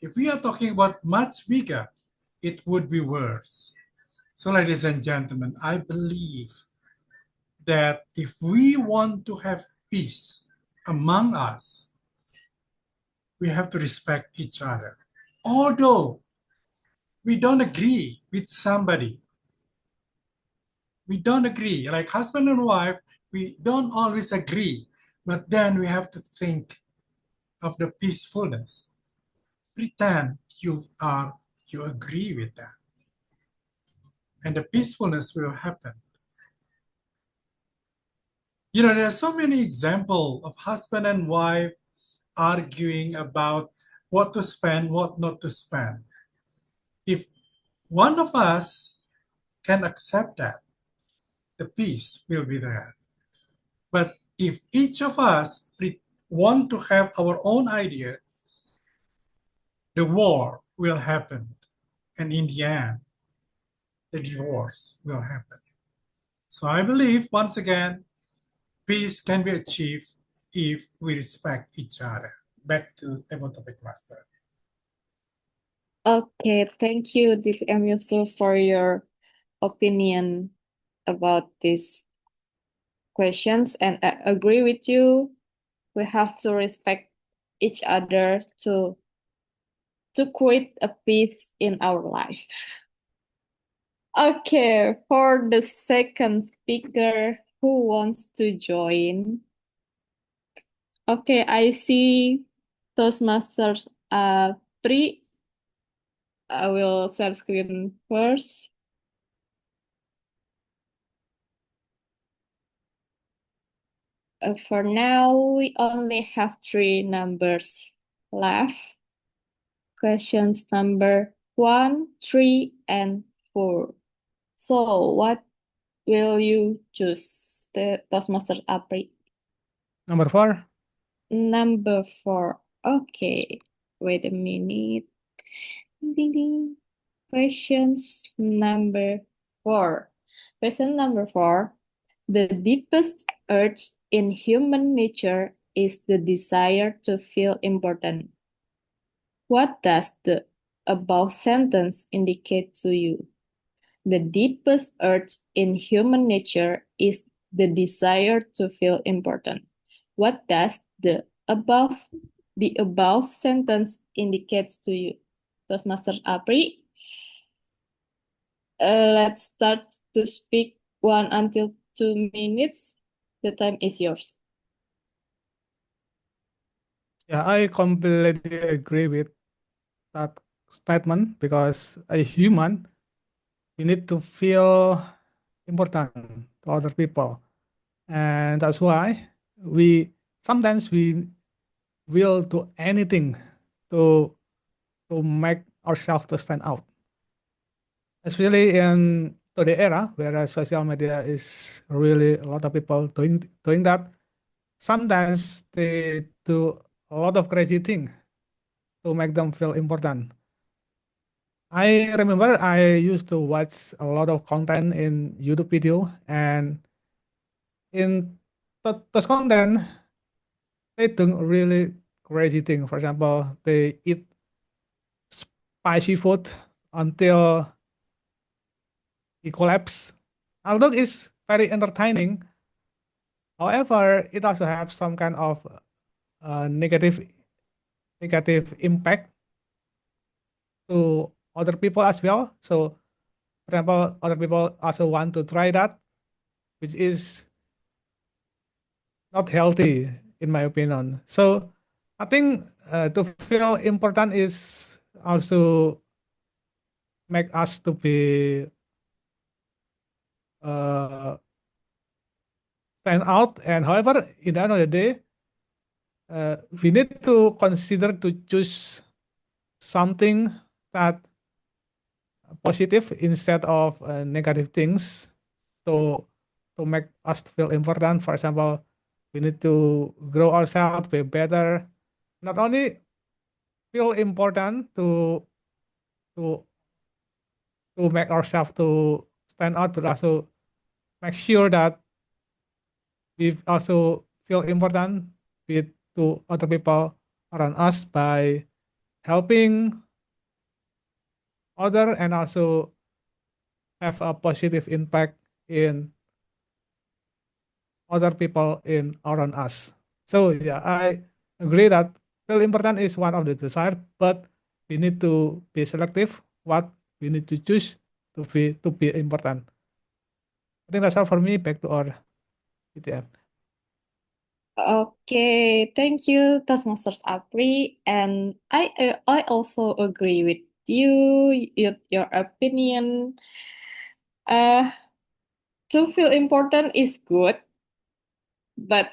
If we are talking about much bigger, it would be worse. So, ladies and gentlemen, I believe that if we want to have peace among us, we have to respect each other. Although we don't agree with somebody, we don't agree, like husband and wife, we don't always agree, but then we have to think of the peacefulness. Pretend you agree with that, and the peacefulness will happen. You know, there are so many examples of husband and wife arguing about what to spend, what not to spend. If one of us can accept that, the peace will be there. But if each of us want to have our own idea, the war will happen. And in the end, the divorce will happen. So I believe, once again, peace can be achieved if we respect each other. Back to table topic master. Okay, thank you, DTM Yusuf, for your opinion about these questions. And I agree with you. We have to respect each other to create a peace in our life. Okay, for the second speaker who wants to join. Okay, I see Toastmasters 3. I will share screen first. For now, we only have 3 numbers left. Questions number 1, 3, and 4. So, what will you choose, the Toastmaster Apri? Number 4. Number 4. Okay, wait a minute. Ding, ding. Questions number 4. Question number 4. The deepest urge in human nature is the desire to feel important. What does the above sentence indicate to you? The deepest urge in human nature is the desire to feel important. What does the above sentence indicates to you? Toastmaster Apri, let's start to speak 1 until 2 minutes, the time is yours. Yeah, I completely agree with that statement because a human, we need to feel important to other people. And that's why we sometimes we will do anything to make ourselves to stand out. Especially in today era where social media is really a lot of people doing that. Sometimes they do a lot of crazy things to make them feel important. I remember I used to watch a lot of content in YouTube video, and in those content, they do really crazy thing. For example, they eat spicy food until he collapse. Although it's very entertaining, however, it also has some kind of negative impact to other people as well. So, for example, other people also want to try that, which is not healthy in my opinion. So, I think to feel important is also make us to be stand out. And however, in the end of the day, we need to consider to choose something that positive instead of negative things to make us feel important. For example, we need to grow ourselves, be better, not only feel important to make ourselves to stand out, but also make sure that we also feel important with to other people around us by helping other and also have a positive impact in other people in around us. So yeah, I agree that feel important is one of the desire, but we need to be selective what we need to choose to be important. I think that's all for me. Back to our ETM. Okay, thank you, Toastmasters Apri. And I also agree with you, your opinion. To feel important is good, but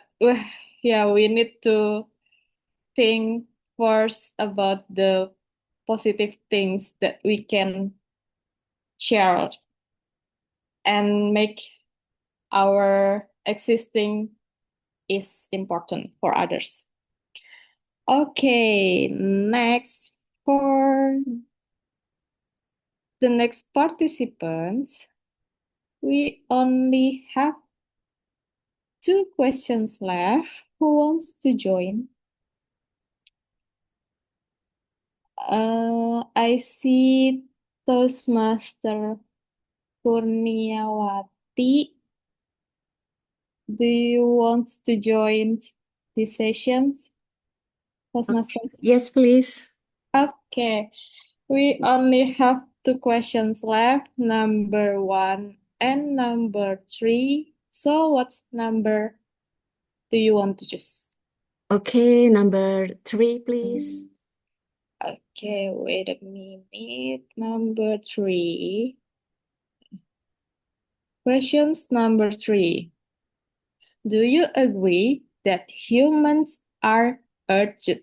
yeah, we need to think first about the positive things that we can share and make our existing is important for others. Okay, next for the next participants, we only have 2 questions left. Who wants to join? I see Toastmaster Kurniawati. Do you want to join these sessions? Toastmasters? Yes, please. Okay. We only have 2 questions left, number 1 and number 3. So what's number do you want to choose? Okay, number 3, please. Okay, wait a minute. Number 3. Questions number 3. Do you agree that humans are urged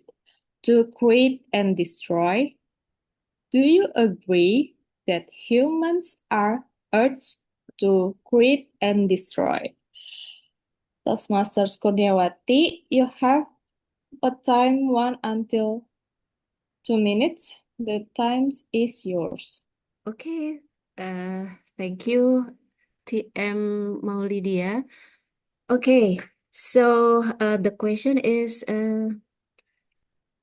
to create and destroy? Do you agree that humans are urged to create and destroy? Toastmasters Kurniawati, you have a time 1 until 2 minutes. The time is yours. Okay, thank you, TM Maulidia. Okay, so the question is,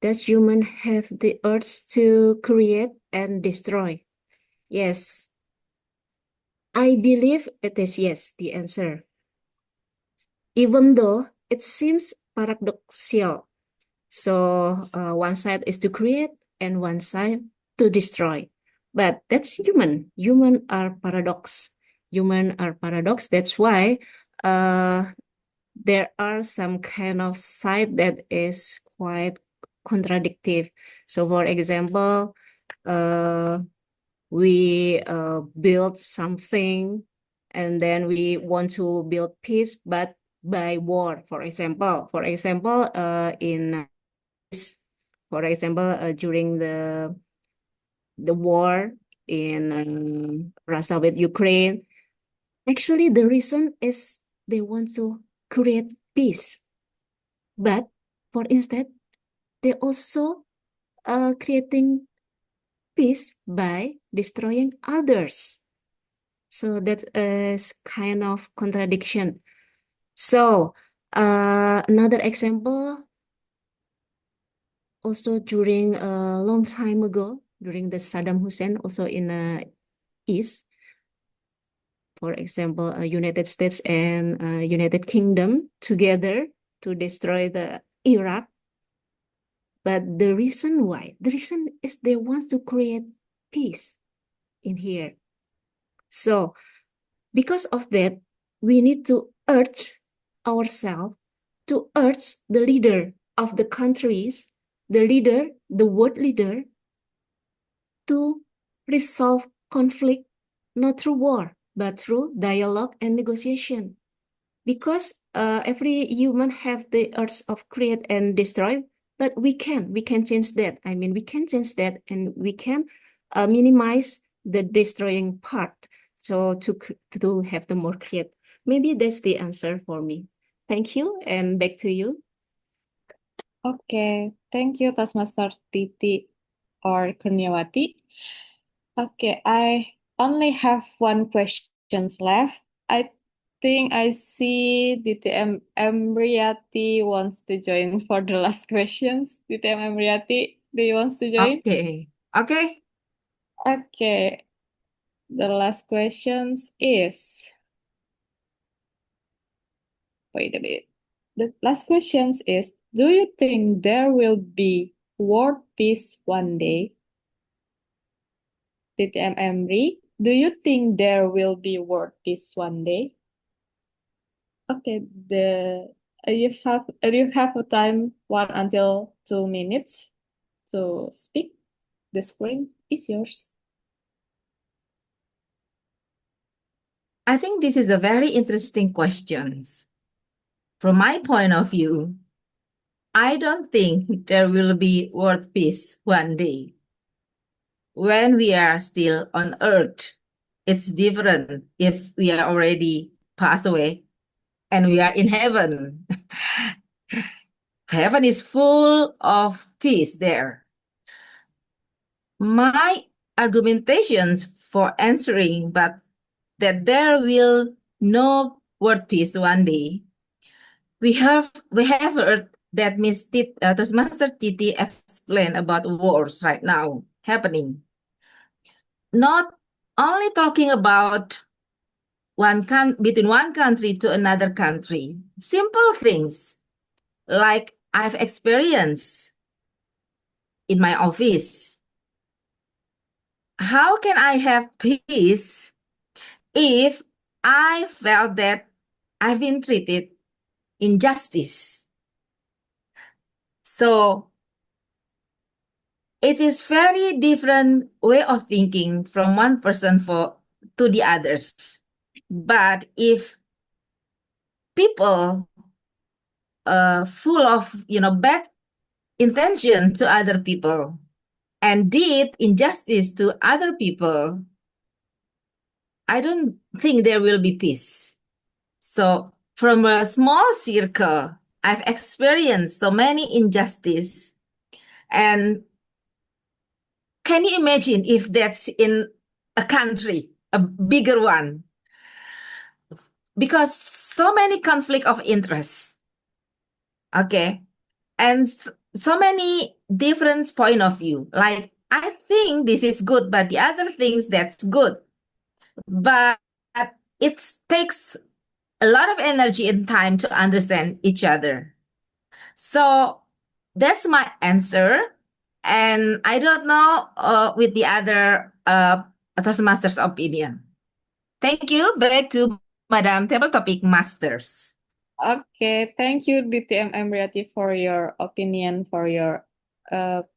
does human have the urge to create and destroy? Yes, I believe it is yes, the answer. Even though it seems paradoxical. So one side is to create and one side to destroy. But that's human. Human are paradox. Human are paradox. That's why there are some kind of side that is quite contradictive. So for example, we build something and then we want to build peace, but by war, for example. During the war in Russia with Ukraine, actually the reason is they want to create peace. But for instead, they also creating peace by destroying others. So that is kind of contradiction. So another example, also during a long time ago, during the Saddam Hussein, also in East, for example, United States and United Kingdom together to destroy the Iraq. But the reason is they want to create peace in here. So because of that, we need to urge ourselves, to urge the leader of the countries, the world leader, to resolve conflict not through war, but through dialogue and negotiation. Because every human have the urge of create and destroy, but we can change that. I mean, we can change that, and we can minimize the destroying part. So to have the more create. Maybe that's the answer for me. Thank you, and back to you. Okay, thank you, Toastmaster Titi or Kurniawati. Okay, I only have one question left. I think I see DTM Emriati wants to join for the last questions. DTM Emriati, do you want to join? Okay. Okay. Okay, the last questions is, wait a minute. The last questions is, do you think there will be world peace one day? DTM Emri, do you think there will be world peace one day? Okay, you have a time 1 until 2 minutes to speak. The screen is yours. I think this is a very interesting question. From my point of view, I don't think there will be world peace one day. When we are still on Earth, it's different if we are already passed away and we are in heaven. Heaven is full of peace there. My argumentations for answering, but that there will no world peace one day. We have heard that Ms. Toastmaster Titi explained about wars right now happening. Not only talking about between one country to another country, simple things like I've experienced in my office. How can I have peace if I felt that I've been treated injustice? So it is very different way of thinking from one person to the others. But if people full of bad intention to other people and did injustice to other people, I don't think there will be peace. So from a small circle, I've experienced so many injustice. And can you imagine if that's in a country, a bigger one? Because so many conflict of interest. Okay. And so many different point of view. Like, I think this is good, but the other things that's good. But it takes a lot of energy and time to understand each other. So that's my answer. And I don't know with the other Toastmasters opinion. Thank you. Back to Madam Table Topic Masters. Okay, thank you, DTM Emriati, for your opinion, for your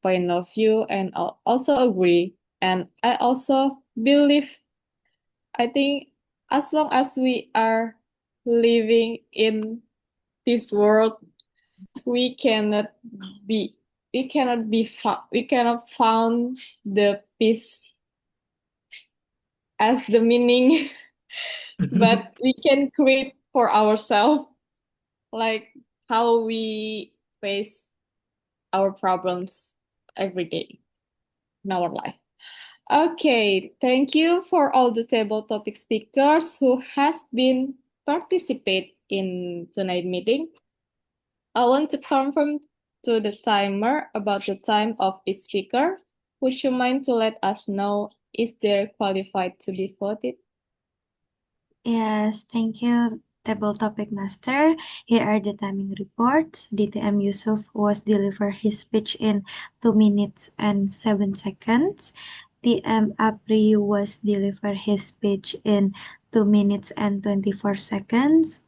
point of view, and also agree. And I also believe, I think, as long as we are living in this world, we cannot be, we cannot found the peace as the meaning, but we can create for ourselves, like how we face our problems every day in our life. Okay, thank you for all the table topic speakers who has been participate in tonight meeting. I want to confirm to the timer about the time of each speaker. Would you mind to let us know if they're qualified to be voted? Yes, thank you, Table Topic Master. Here are the timing reports. DTM Yusuf was deliver his speech in 2 minutes and 7 seconds. TM Apri was deliver his speech in 2 minutes and 24 seconds.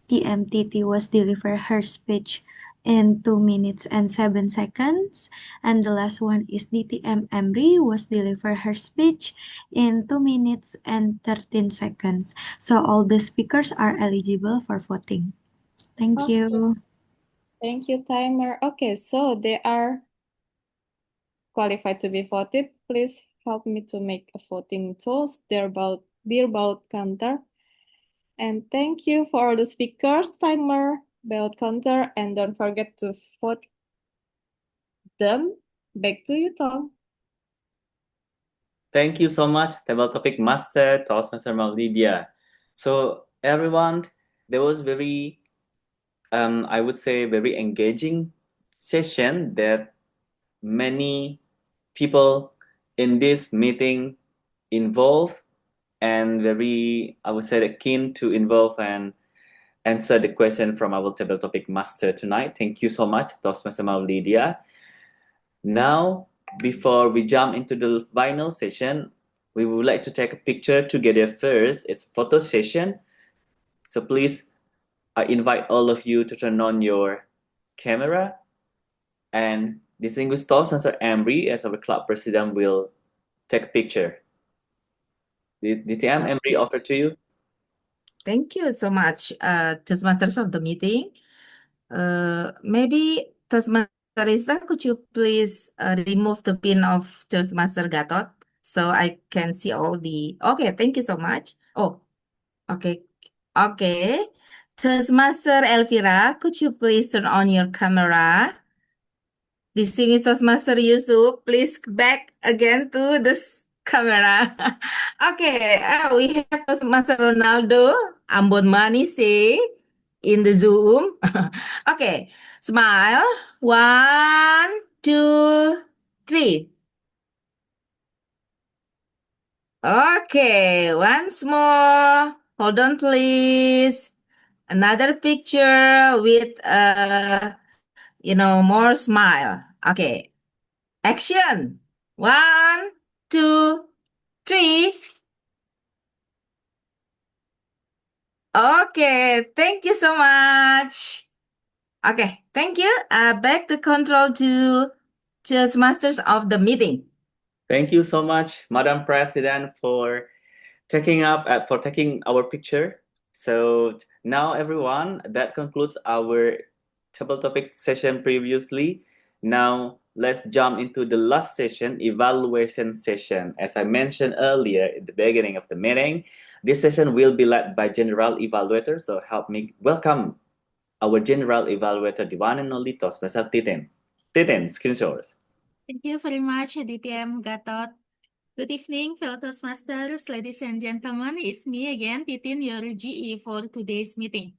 TMTT was deliver her speech in 2 minutes and 7 seconds. And the last one is DTM Emry was deliver her speech in 2 minutes and 13 seconds. So all the speakers are eligible for voting. Thank you. Thank you, timer. Okay, so they are qualified to be voted. Please help me to make a voting tools, dear ballot counter. And thank you for all the speakers, timer, ballot counter, and don't forget to vote them. Back to you, Tom. Thank you so much, Table Topic Master, Toastmaster Maulidia. So everyone, there was very, I would say, very engaging session that many people in this meeting involved and very, I would say, keen to involve and answer the question from our Table Topic Master tonight. Thank you so much, Toastmaster Maulidia. Now, before we jump into the final session, we would like to take a picture together first. It's a photo session. So please, I invite all of you to turn on your camera. And distinguished Toastmaster Embry, as our club president, will take a picture. DTM, Embry, offer to you. Thank you so much, Toastmasters of the meeting. Maybe Toastmaster Risa, could you please remove the pin of Toastmaster Gatot so I can see all the... Okay, thank you so much. Oh, okay. Okay. Toastmaster Elvira, could you please turn on your camera? Distinguished Toastmaster Yusuf, please back again to this camera. Okay, we have Toastmaster Ronaldo, Ambon Manise in the Zoom. Okay, smile. 1, 2, 3. Okay, once more. Hold on, please. Another picture with, more smile. Okay, action. 1, 2, 3. Okay, thank you so much. Okay, thank you. Back the control to Toastmasters of the meeting. Thank you so much, Madam President, for taking our picture. So now, everyone, that concludes our table topic session previously. Now let's jump into the last session, evaluation session. As I mentioned earlier at the beginning of the meeting, this session will be led by General Evaluator. So help me welcome our General Evaluator, the one and only Toastmaster Titin. Titin, screen yours. Thank you very much, DTM Gatot. Good evening, fellow Toastmasters, ladies and gentlemen. It's me again, Titin, your GE for today's meeting.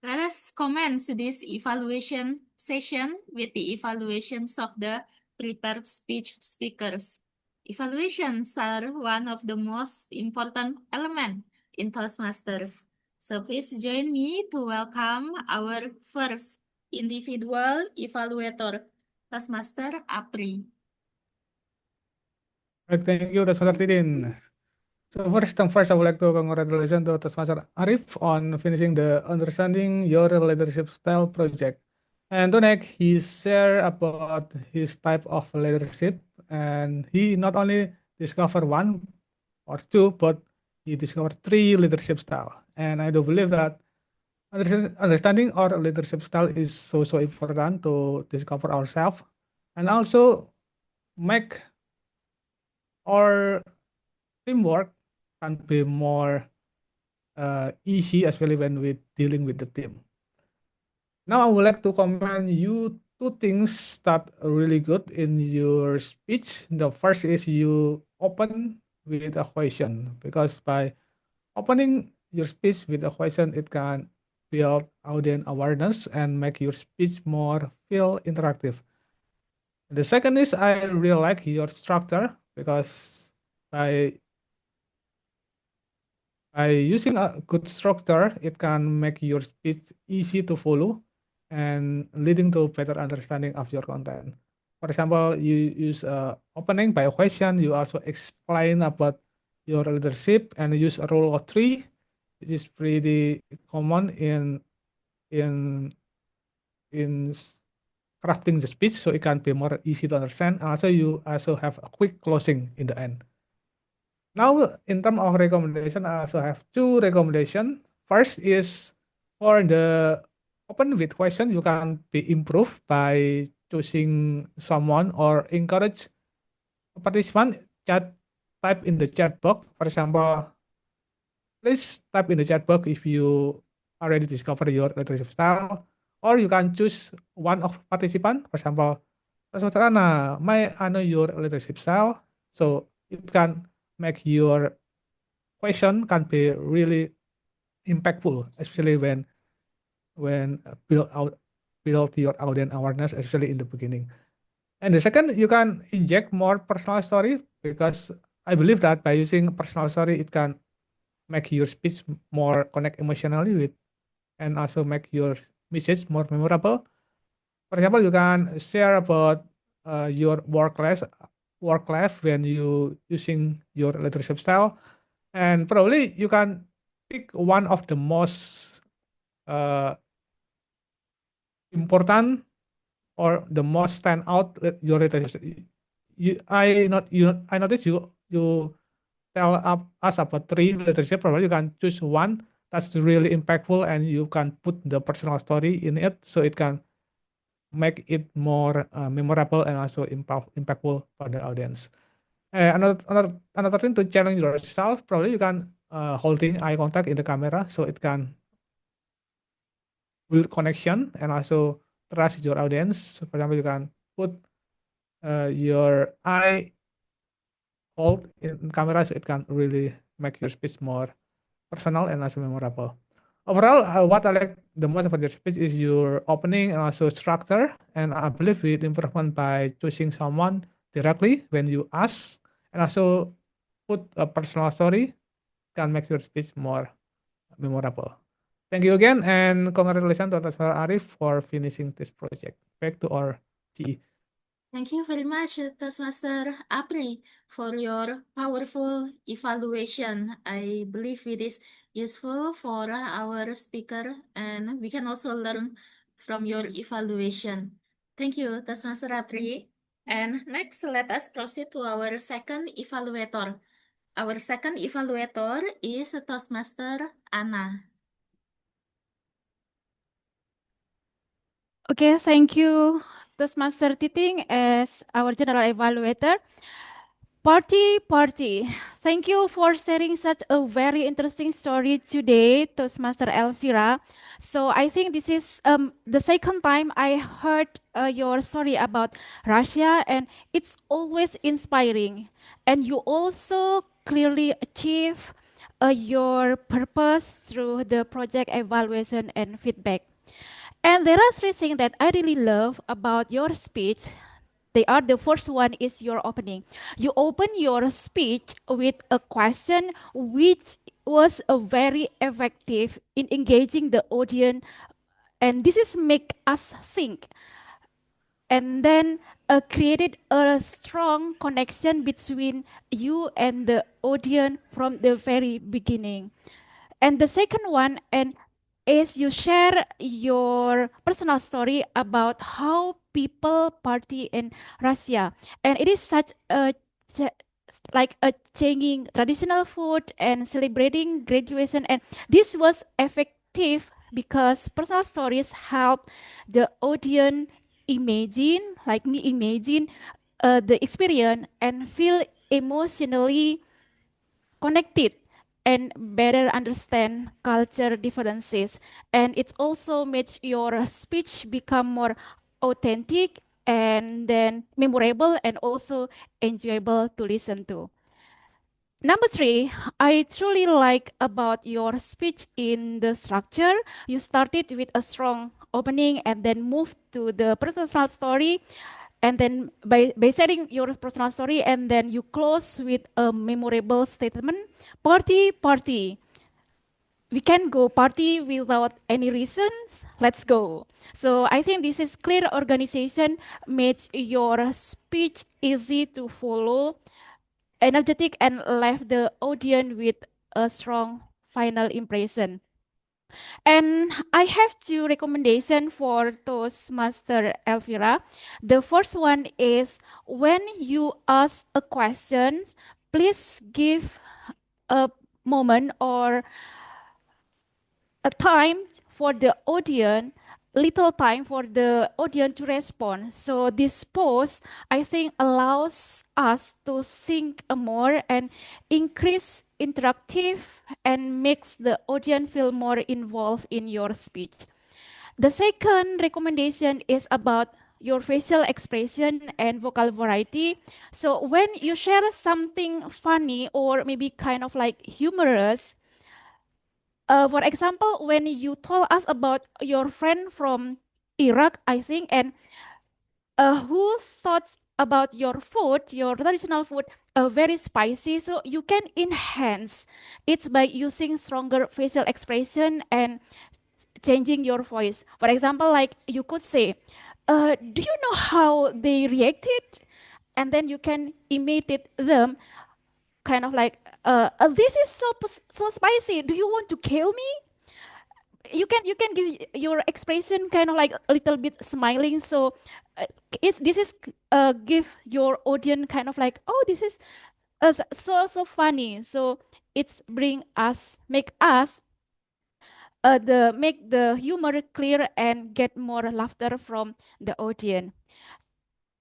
Let us commence this evaluation session with the evaluations of the prepared speech speakers. Evaluations are one of the most important elements in Toastmasters. So please join me to welcome our first individual evaluator, Toastmaster Apri. Thank you, Toastmaster Tidin. So first thing first, I would like to congratulate to Toastmaster Arif on finishing the Understanding Your Leadership Style project. And to next, he share about his type of leadership, and he not only discovered one or two, but he discovered three leadership style. And I do believe that understanding our leadership style is so important to discover ourselves, and also make our teamwork can be more easy, especially when we're dealing with the team. Now, I would like to commend you two things that are really good in your speech. The first is you open with a question, because by opening your speech with a question, it can build audience awareness and make your speech more feel interactive. The second is I really like your structure, because by using a good structure, it can make your speech easy to follow and leading to better understanding of your content. For example, you use opening by a question. You also explain about your leadership and use a rule of three, which is pretty common in crafting the speech, so it can be more easy to understand. Also, you also have a quick closing in the end. Now, in terms of recommendation, I also have two recommendations. First is for the open with question, you can be improved by choosing someone or encourage a participant type in the chat box. For example, please type in the chat box if you already discovered your leadership style, or you can choose one of participant. For example, Mr. Anna, I know your leadership style, so it can make your question can be really impactful, especially when build your audience awareness, especially in the beginning. And the second, you can inject more personal story, because I believe that by using personal story, it can make your speech more connect emotionally with, and also make your message more memorable. For example, you can share about your work life when you using your leadership style, and probably you can pick one of the most uh, important or the most stand out your leadership. I noticed you tell us about three leadership. Probably you can choose one that's really impactful, and you can put the personal story in it, so it can make it more memorable and also impactful for the audience. Another thing to challenge yourself, probably you can holding eye contact in the camera, so it can build connection and also trust your audience. For example, you can put your eye hold in camera, so it can really make your speech more personal and also memorable. Overall, what I like the most about your speech is your opening and also structure. And I believe with improvement by choosing someone directly when you ask, and also put a personal story, can make your speech more memorable. Thank you again, and congratulations to Tasmar Arif for finishing this project. Back to our GE. Thank you very much, Toastmaster Apri, for your powerful evaluation. I believe it is useful for our speaker, and we can also learn from your evaluation. Thank you, Toastmaster Apri. And next, let us proceed to our second evaluator. Our second evaluator is Toastmaster Anna. Okay, thank you, Toastmaster Titing, as our general evaluator. Party. Thank you for sharing such a very interesting story today, Toastmaster Elvira. So I think this is the second time I heard your story about Russia, and it's always inspiring. And you also clearly achieve your purpose through the project evaluation and feedback. And there are three things that I really love about your speech. The first one is your opening. You open your speech with a question which was a very effective in engaging the audience, and this is make us think. and then created a strong connection between you and the audience from the very beginning. And the second one, and is you share your personal story about how people party in Russia, and it is such a like a changing traditional food and celebrating graduation, and this was effective because personal stories help the audience imagine, like me imagine the experience and feel emotionally connected and better understand culture differences. And it also makes your speech become more authentic and then memorable and also enjoyable to listen to. Number three, I truly like about your speech in the structure. You started with a strong opening and then moved to the personal story, and then by sharing your personal story, and then you close with a memorable statement. Party, party. We can go party without any reasons. Let's go. So I think this is clear organization makes your speech easy to follow, energetic, and left the audience with a strong final impression. And I have two recommendations for Toastmaster Elvira. The first one is when you ask a question, please give a moment or a time for the audience, little time for the audience to respond. So this pause, I think, allows us to think more and increase interactive and makes the audience feel more involved in your speech. The second recommendation is about your facial expression and vocal variety. So when you share something funny or maybe kind of like humorous, for example, when you told us about your friend from Iraq, I think, and who thought about your food, your traditional food, very spicy, so you can enhance it by using stronger facial expression and changing your voice. For example, like you could say, do you know how they reacted? And then you can imitate them, kind of like, this is so spicy. Do you want to kill me? You can give your expression kind of like a little bit smiling. So this is give your audience kind of like, oh, this is so funny. So it's bring us, make us the make the humor clear and get more laughter from the audience.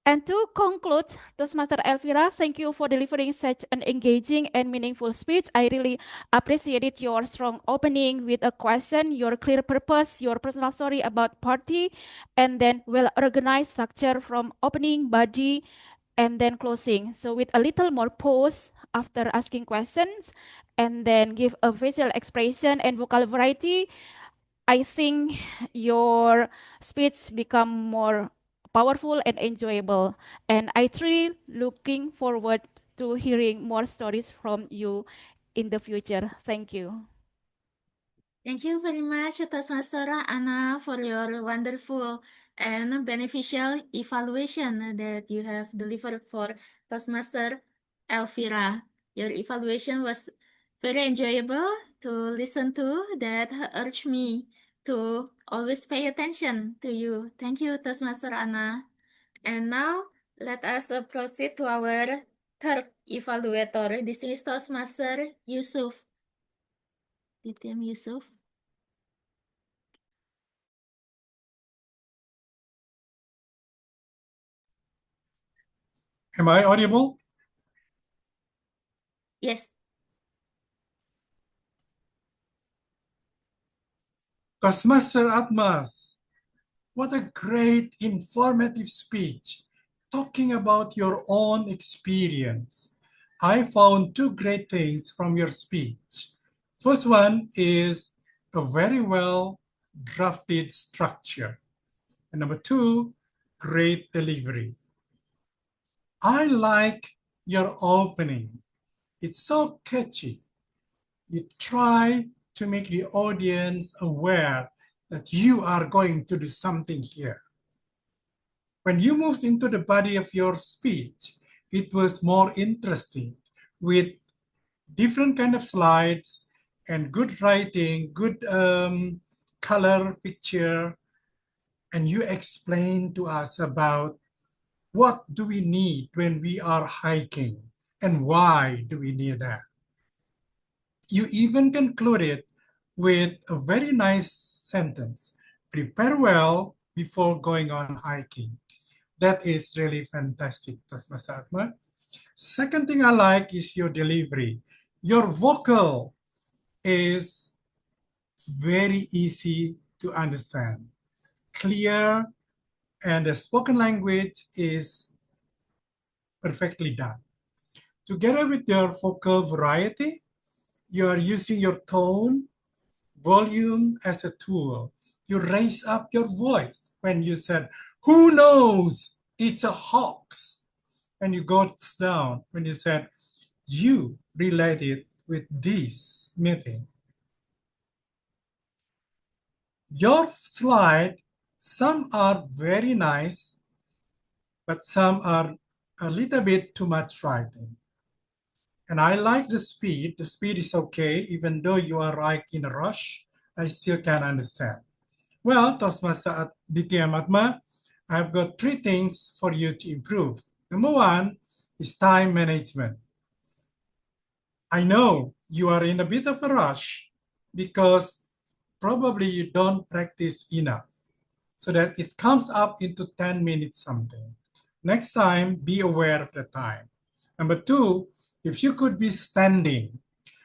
And to conclude, Toastmaster Elvira, thank you for delivering such an engaging and meaningful speech. I really appreciated your strong opening with a question, your clear purpose, your personal story about party, and then well-organized structure from opening, body, and then closing. So with a little more pause after asking questions, and then give a visual expression and vocal variety, I think your speech become more powerful and enjoyable. And I truly looking forward to hearing more stories from you in the future. Thank you. Thank you very much, Toastmaster Anna, for your wonderful and beneficial evaluation that you have delivered for Toastmaster Elvira. Your evaluation was very enjoyable to listen to, that urged me to always pay attention to you. Thank you, Toastmaster Anna. And now let us proceed to our third evaluator. This is Toastmaster Yusuf. DTM Yusuf. Am I audible? Yes. Toastmaster Atmas, what a great informative speech talking about your own experience. I found two great things from your speech. First one is a very well drafted structure. And number two, great delivery. I like your opening. It's so catchy. You try to make the audience aware that you are going to do something here. When you moved into the body of your speech, it was more interesting with different kind of slides and good writing, good color picture, and you explain to us about what do we need when we are hiking and why do we need that. You even concluded with a very nice sentence: prepare well before going on hiking. That is really fantastic, Toastmaster Atma. Second thing I like is your delivery. Your vocal is very easy to understand, clear, and the spoken language is perfectly done. Together with your vocal variety, you are using your tone, volume as a tool. You raise up your voice when you said, "Who knows? It's a hoax." And you go down when you said, "You related with this meeting." Your slide, some are very nice, but some are a little bit too much writing. And I like the speed. The speed is okay, even though you are like in a rush, I still can understand. Well, Toastmaster DTM Atma, I've got 3 things for you to improve. Number 1 is time management. I know you are in a bit of a rush because probably you don't practice enough so that it comes up into 10 minutes something. Next time, be aware of the time. Number 2, if you could be standing.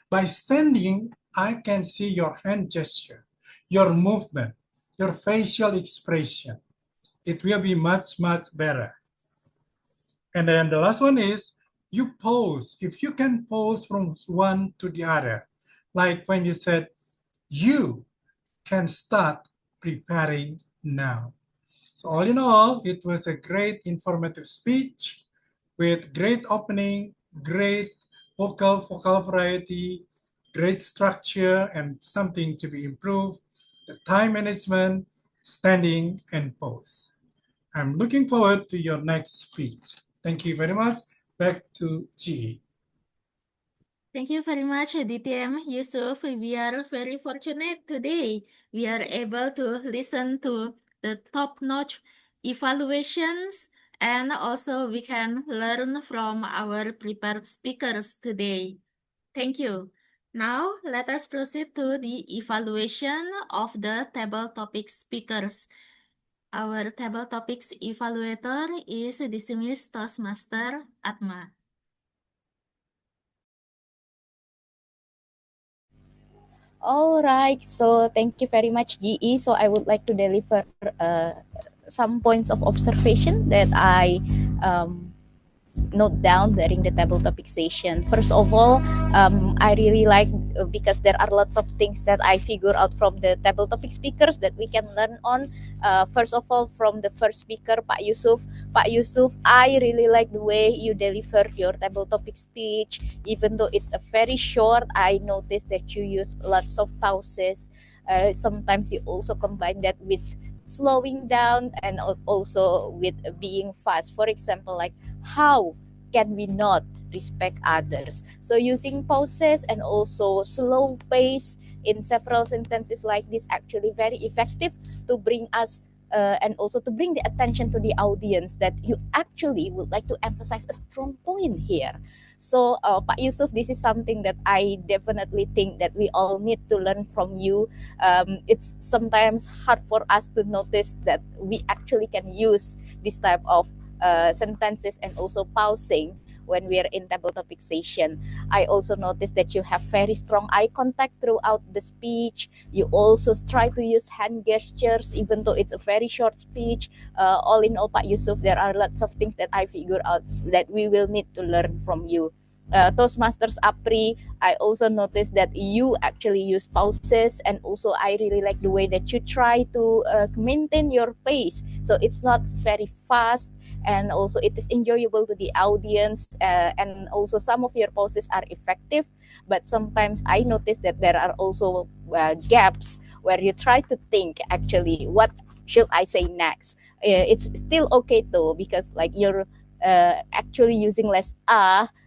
By standing, I can see your hand gesture, your movement, your facial expression. It will be much, much better. And then the last one is you pose. If you can pose from one to the other, like when you said, you can start preparing now. So all in all, it was a great informative speech with great opening, great vocal variety, great structure, and something to be improved, the time management, standing, and pose. I'm looking forward to your next speech. Thank you very much. Back to GE. Thank you very much, DTM Yusuf. We are very fortunate today. We are able to listen to the top-notch evaluations, and also we can learn from our prepared speakers today. Thank you. Now, let us proceed to the evaluation of the table topic speakers. Our table topics evaluator is distinguished Toastmaster Atma. All right, so thank you very much, GE. So I would like to deliver some points of observation that I note down during the table topic session. First of all, I really like because there are lots of things that I figure out from the table topic speakers that we can learn on. First of all, from the first speaker, Pak Yusuf. Pak Yusuf, I really like the way you deliver your table topic speech. Even though it's a very short, I noticed that you use lots of pauses. Sometimes you also combine that with slowing down and also with being fast. For example, like, how can we not respect others? So using pauses and also slow pace in several sentences like this actually very effective to bring us and also to bring the attention to the audience that you actually would like to emphasize a strong point here. So Pak Yusuf, this is something that I definitely think that we all need to learn from you. It's sometimes hard for us to notice that we actually can use this type of sentences and also pausing when we are in table topic session. I also noticed that you have very strong eye contact throughout the speech. You also try to use hand gestures even though it's a very short speech. All in all, Pak Yusuf, there are lots of things that I figure out that we will need to learn from you. Toastmasters Apri, I also noticed that you actually use pauses, and also I really like the way that you try to maintain your pace. So it's not very fast, and also it is enjoyable to the audience, and also some of your pauses are effective, but sometimes I notice that there are also gaps where you try to think actually what should I say next? It's still okay though, because like you're actually using less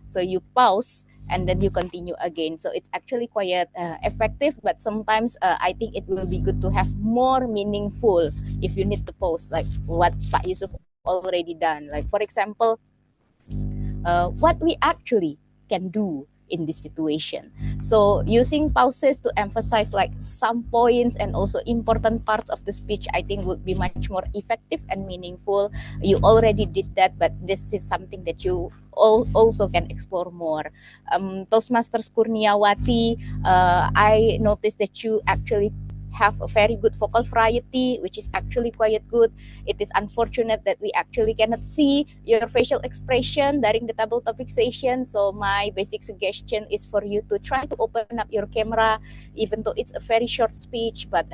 so you pause and then you continue again. So it's actually quite effective, but sometimes I think it will be good to have more meaningful if you need to pause, like what Pak Yusuf already done. Like for example, what we actually can do in this situation. So using pauses to emphasize like some points and also important parts of the speech, I think would be much more effective and meaningful. You already did that, but this is something that you also can explore more. Toastmasters Kurniawati, I noticed that you actually have a very good vocal variety, which is actually quite good. It is unfortunate that we actually cannot see your facial expression during the table topic session. So my basic suggestion is for you to try to open up your camera, even though it's a very short speech, but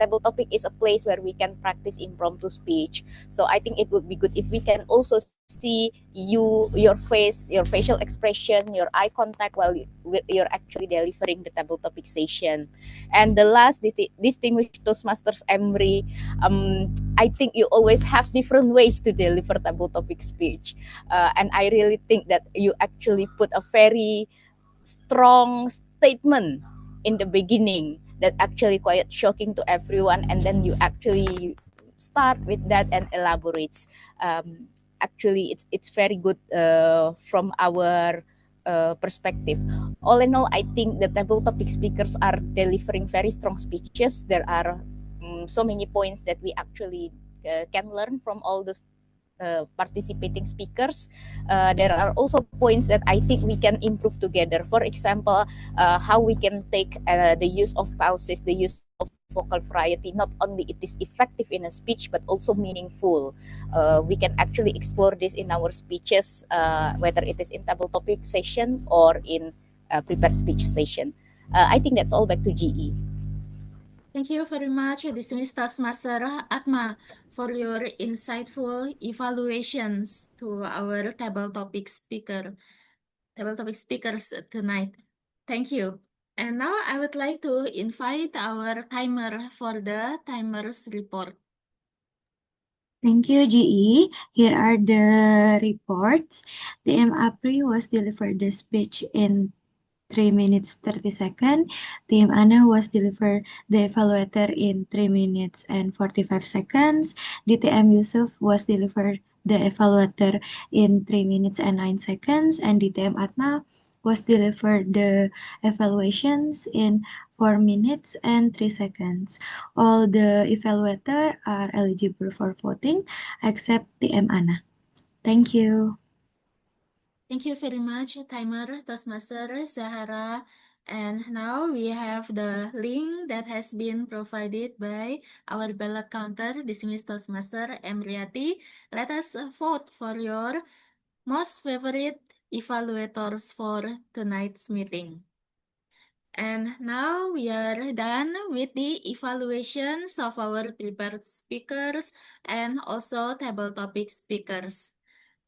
table topic is a place where we can practice impromptu speech. So I think it would be good if we can also see your face, your facial expression, your eye contact while you're actually delivering the table topic session. And the last, distinguished Toastmasters Emry, I think you always have different ways to deliver table topic speech. And I really think that you actually put a very strong statement in the beginning that actually quite shocking to everyone. And then you actually start with that and elaborates. Actually, it's very good from our perspective. All in all, I think the table topic speakers are delivering very strong speeches. There are so many points that we actually can learn from all those participating speakers. There are also points that I think we can improve together. For example, how we can take the use of pauses, the use of vocal variety. Not only it is effective in a speech, but also meaningful. We can actually explore this in our speeches, whether it is in table topic session or in prepared speech session. I think that's all. Back to GE. Thank you very much, distinguished Taskmaster Atma, for your insightful evaluations to our table topic speakers tonight. Thank you. And now I would like to invite our timer for the timer's report. Thank you, GE. Here are the reports. DM Apri was delivered the speech in 3 minutes 30 seconds. Team Anna was delivered the evaluator in 3 minutes and 45 seconds. DTM Yusuf was delivered the evaluator in 3 minutes and 9 seconds. And DTM Atma was delivered the evaluations in 4 minutes and 3 seconds. All the evaluators are eligible for voting except TM Anna. Thank you. Thank you very much, timer Toastmaster Zahara. And now we have the link that has been provided by our ballot counter, dismissed Toastmaster Emriati. Let us vote for your most favorite evaluators for tonight's meeting. And now we are done with the evaluations of our prepared speakers and also table topic speakers.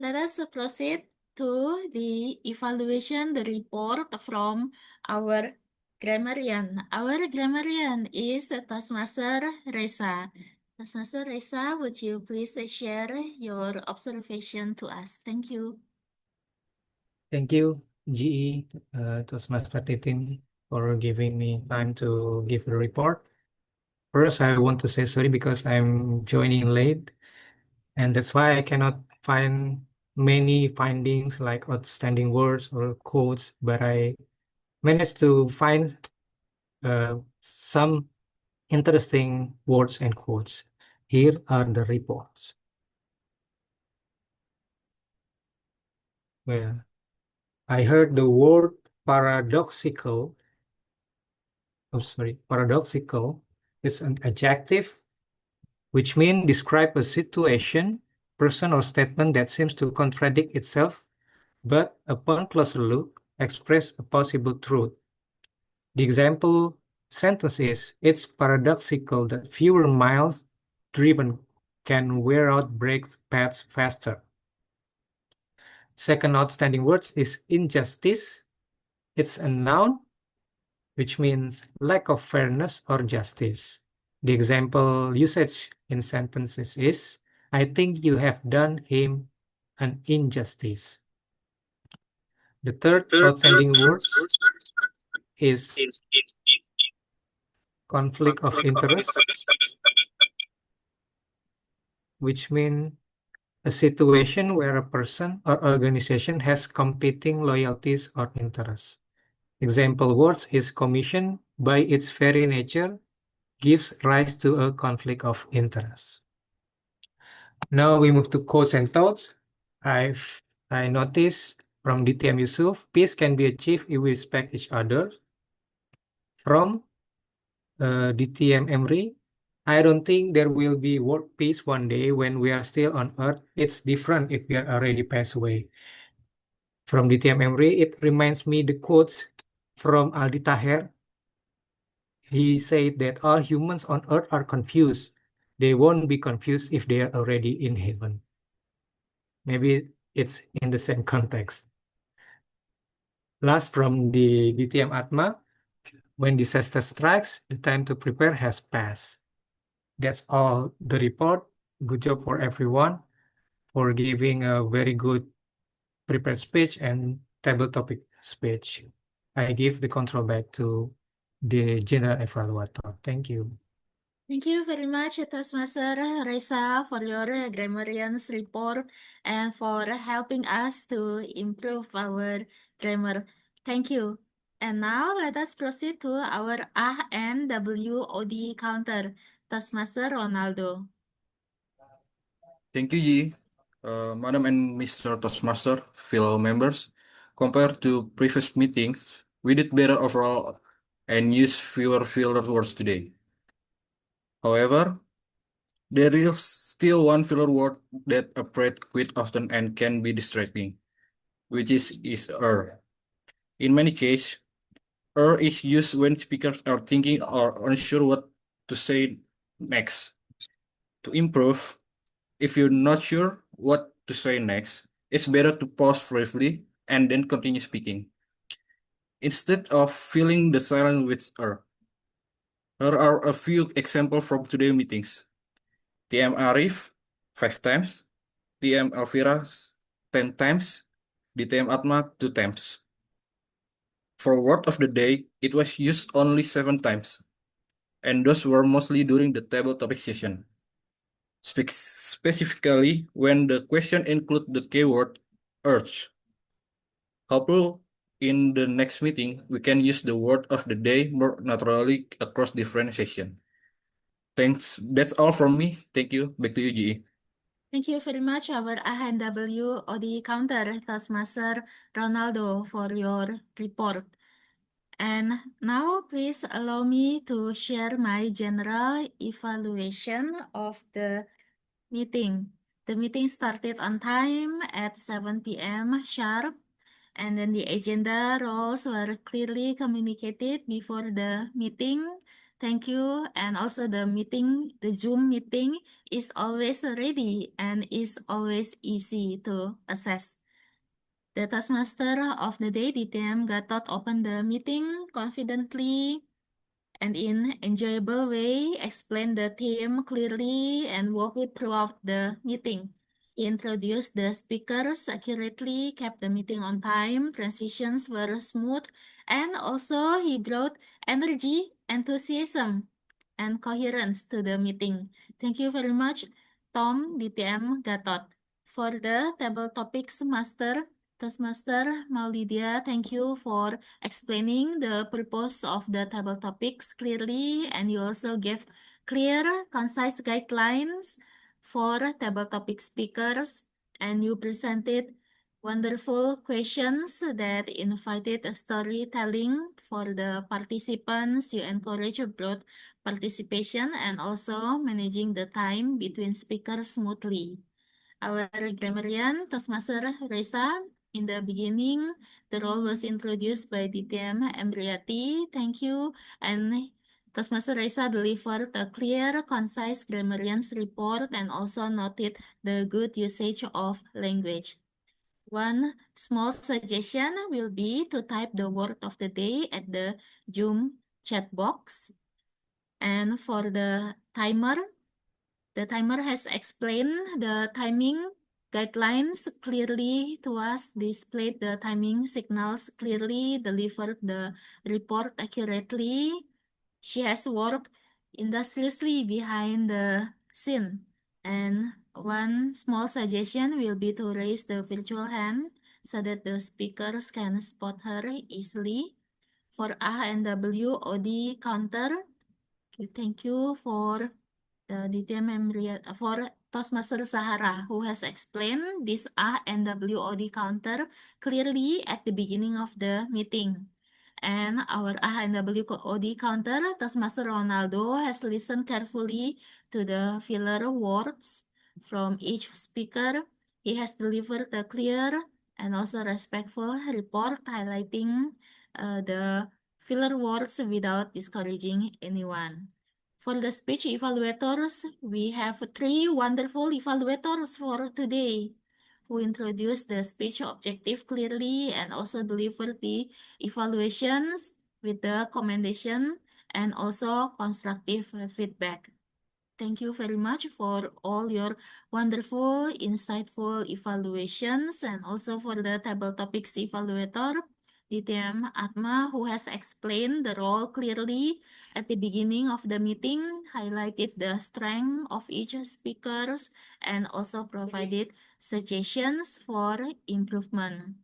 Let us proceed to the evaluation, the report from our grammarian. Our grammarian is Toastmaster Reza. Toastmaster Reza, would you please share your observation to us? Thank you. Thank you, GE, Toastmaster Titin, for giving me time to give a report. First, I want to say sorry because I'm joining late, and that's why I cannot find many findings like outstanding words or quotes, but I managed to find some interesting words and quotes. Here are the reports. Well, I heard the word paradoxical. Oh, sorry, paradoxical is an adjective which means describe a situation, person, or statement that seems to contradict itself, but upon closer look, express a possible truth. The example sentence is, it's paradoxical that fewer miles driven can wear out brake pads faster. Second outstanding word is injustice. It's a noun, which means lack of fairness or justice. The example usage in sentences is, I think you have done him an injustice. The third outstanding word is conflict of interest, which means a situation where a person or organization has competing loyalties or interests. Example words is commission by its very nature gives rise to a conflict of interest. Now we move to quotes and thoughts. I noticed from DTM Yusuf, peace can be achieved if we respect each other. From DTM Emri, I don't think there will be world peace one day when we are still on Earth. It's different if we are already passed away. From DTM Emri, it reminds me the quotes from Aldi Taher. He said that all humans on Earth are confused. They won't be confused if they are already in heaven. Maybe it's in the same context. Last from the DTM Atma, when disaster strikes, the time to prepare has passed. That's all the report. Good job for everyone for giving a very good prepared speech and table topic speech. I give the control back to the general evaluator. Thank you. Thank you very much, Toastmaster Reza, for your grammarians report and for helping us to improve our grammar. Thank you. And now let us proceed to our A and WOD counter. Toastmaster Ronaldo. Thank you, Yi. Madam and Mr. Toastmaster, fellow members, compared to previous meetings, we did better overall and used fewer filler words today. However, there is still one filler word that appears quite often and can be distracting, which is er. In many cases, is used when speakers are thinking or unsure what to say next. To improve, if you're not sure what to say next, it's better to pause briefly and then continue speaking. Instead of filling the silence with er. Here are a few examples from today's meetings. TM Arif, 5 times. TM Elvira, 10 times. DTM Atma, 2 times. For word of the day, it was used only 7 times, and those were mostly during the table topic session. Specifically, when the question include the keyword urge. Hopefully, in the next meeting, we can use the word of the day more naturally across different sessions. Thanks. That's all from me. Thank you. Back to you, GE. Thank you very much, our ANWOD counter, Toastmaster Ronaldo, for your report. And now please allow me to share my general evaluation of the meeting. The meeting started on time at 7 p.m. sharp, and then the agenda roles were clearly communicated before the meeting. Thank you. And also the Zoom meeting is always ready and is always easy to access. The Taskmaster of the day, DTM Gatot, opened the meeting confidently and in enjoyable way, explained the theme clearly and walked it throughout the meeting. He introduced the speakers accurately, kept the meeting on time, transitions were smooth, and also he brought energy, enthusiasm, and coherence to the meeting. Thank you very much, Tom, DTM Gatot. For the table topics master, Toastmaster Maulidia, thank you for explaining the purpose of the table topics clearly, and you also gave clear, concise guidelines for table topic speakers, and you presented wonderful questions that invited storytelling for the participants. You encourage broad participation and also managing the time between speakers smoothly. Our grammarian, Toastmaster Reza, in the beginning, the role was introduced by DTM Embriati. Thank you. And Toastmaster Reza delivered a clear, concise grammarian's report and also noted the good usage of language. One small suggestion will be to type the word of the day at the Zoom chat box. And for the timer has explained the timing guidelines clearly to us, displayed the timing signals clearly, delivered the report accurately. She has worked industriously behind the scene. And one small suggestion will be to raise the virtual hand so that the speakers can spot her easily. For A and W OD counter, thank you for the detailed memory for Toastmaster Zahara, who has explained this A and WOD counter clearly at the beginning of the meeting. And our A and WOD counter, Toastmaster Ronaldo, has listened carefully to the filler words from each speaker. He has delivered a clear and also respectful report highlighting the filler words without discouraging anyone. For the speech evaluators, we have 3 wonderful evaluators for today who introduce the speech objective clearly and also deliver the evaluations with the commendation and also constructive feedback. Thank you very much for all your wonderful, insightful evaluations and also for the table topics evaluator, DTM Atma, who has explained the role clearly at the beginning of the meeting, highlighted the strength of each speakers, and also provided suggestions for improvement.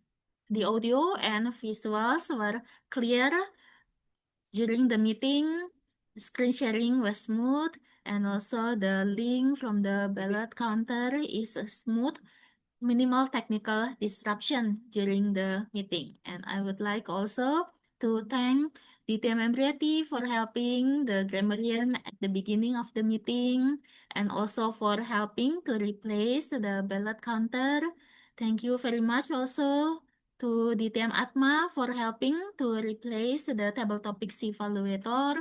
The audio and visuals were clear during the meeting. Screen sharing was smooth, and also the link from the ballot counter is smooth, minimal technical disruption during the meeting. And I would like also to thank DTM Embriati for helping the grammarian at the beginning of the meeting and also for helping to replace the ballot counter. Thank you very much also to DTM Atma for helping to replace the table topics evaluator.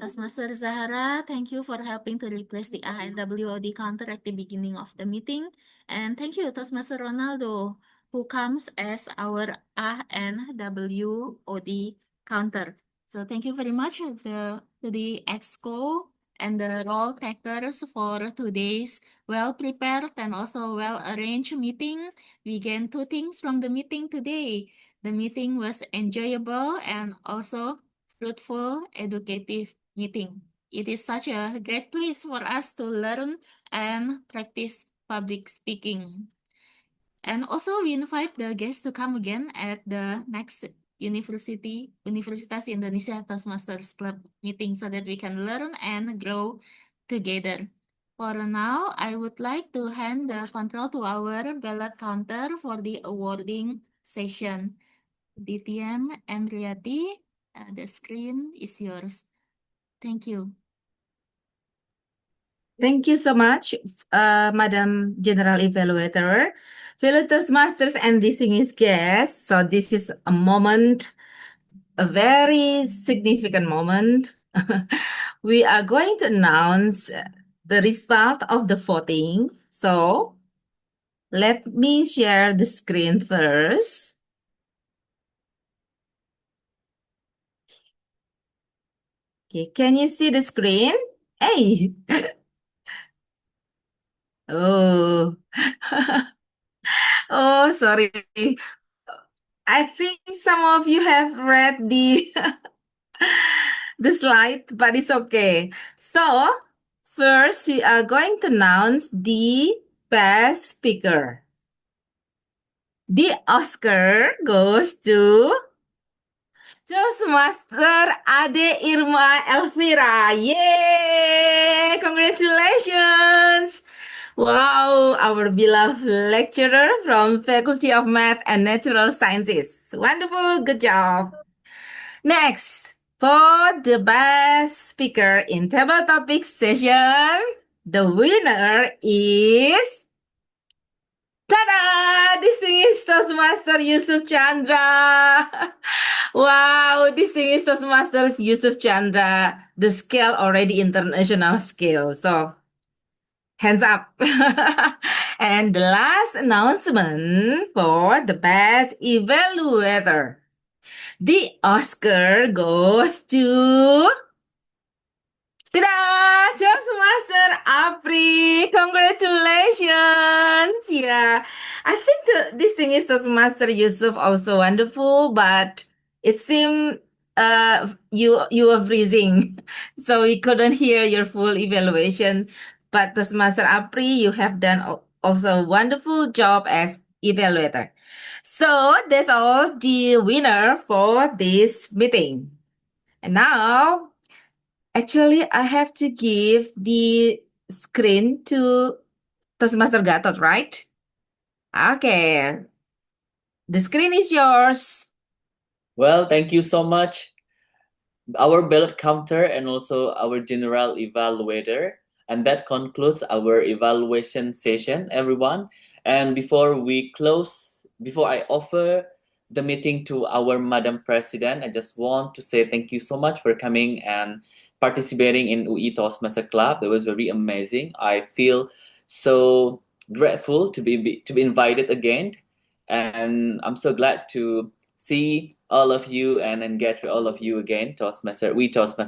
Toastmaster Zahara, thank you for helping to replace the A and WOD counter at the beginning of the meeting. And thank you, Toastmaster Ronaldo, who comes as our A and WOD counter. So thank you very much to the EXCO and the role takers for today's well-prepared and also well-arranged meeting. We gained 2 things from the meeting today. The meeting was enjoyable and also fruitful, educative meeting. It is such a great place for us to learn and practice public speaking. And also we invite the guests to come again at the next Universitas Indonesia Toastmasters Club meeting so that we can learn and grow together. For now, I would like to hand the control to our ballot counter for the awarding session. DTM Emriati, the screen is yours. Thank you. Thank you so much, Madam General Evaluator, fellow Toastmasters, and distinguished guests. So this is a moment, a very significant moment. We are going to announce the result of the voting. So let me share the screen first. Okay, can you see the screen? Hey! Oh, oh, sorry. I think some of you have read the the slide, but it's okay. So, first we are going to announce the best speaker. The Oscar goes to Toastmaster Ade Irma Elvira. Yay! Congratulations! Wow, our beloved lecturer from Faculty of Math and Natural Sciences. Wonderful, good job. Next, for the best speaker in table topic session, the winner is tada! Distinguished Toastmaster Yusuf Chandra. Wow, distinguished Toastmaster Yusuf Chandra. The scale already international scale. So hands up. And the last announcement for the best evaluator. The Oscar goes to Ta-da! Toastmaster Apri, congratulations! Yeah, I think this thing is Toastmaster Yusuf also wonderful, but it seemed you were freezing, so we couldn't hear your full evaluation. But Toastmaster Apri, you have done also a wonderful job as evaluator. So that's all the winner for this meeting. And now actually, I have to give the screen to Toastmaster Gatot, right? Okay, the screen is yours. Well, thank you so much, our ballot counter and also our general evaluator. And that concludes our evaluation session, everyone. And before we close, before I offer the meeting to our Madam President, I just want to say thank you so much for coming and participating in UI Toastmaster Club. It was very amazing. I feel so grateful to be invited again, and I'm so glad to see all of you and engage with all of you again, Toastmaster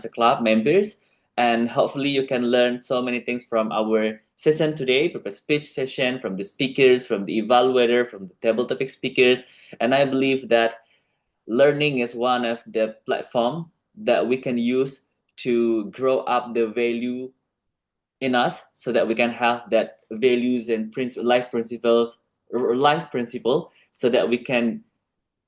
Club members. And hopefully you can learn so many things from our session today, from the speech session, from the speakers, from the evaluator, from the table topic speakers. And I believe that learning is one of the platform that we can use to grow up the value in us, so that we can have that values and life principle, so that we can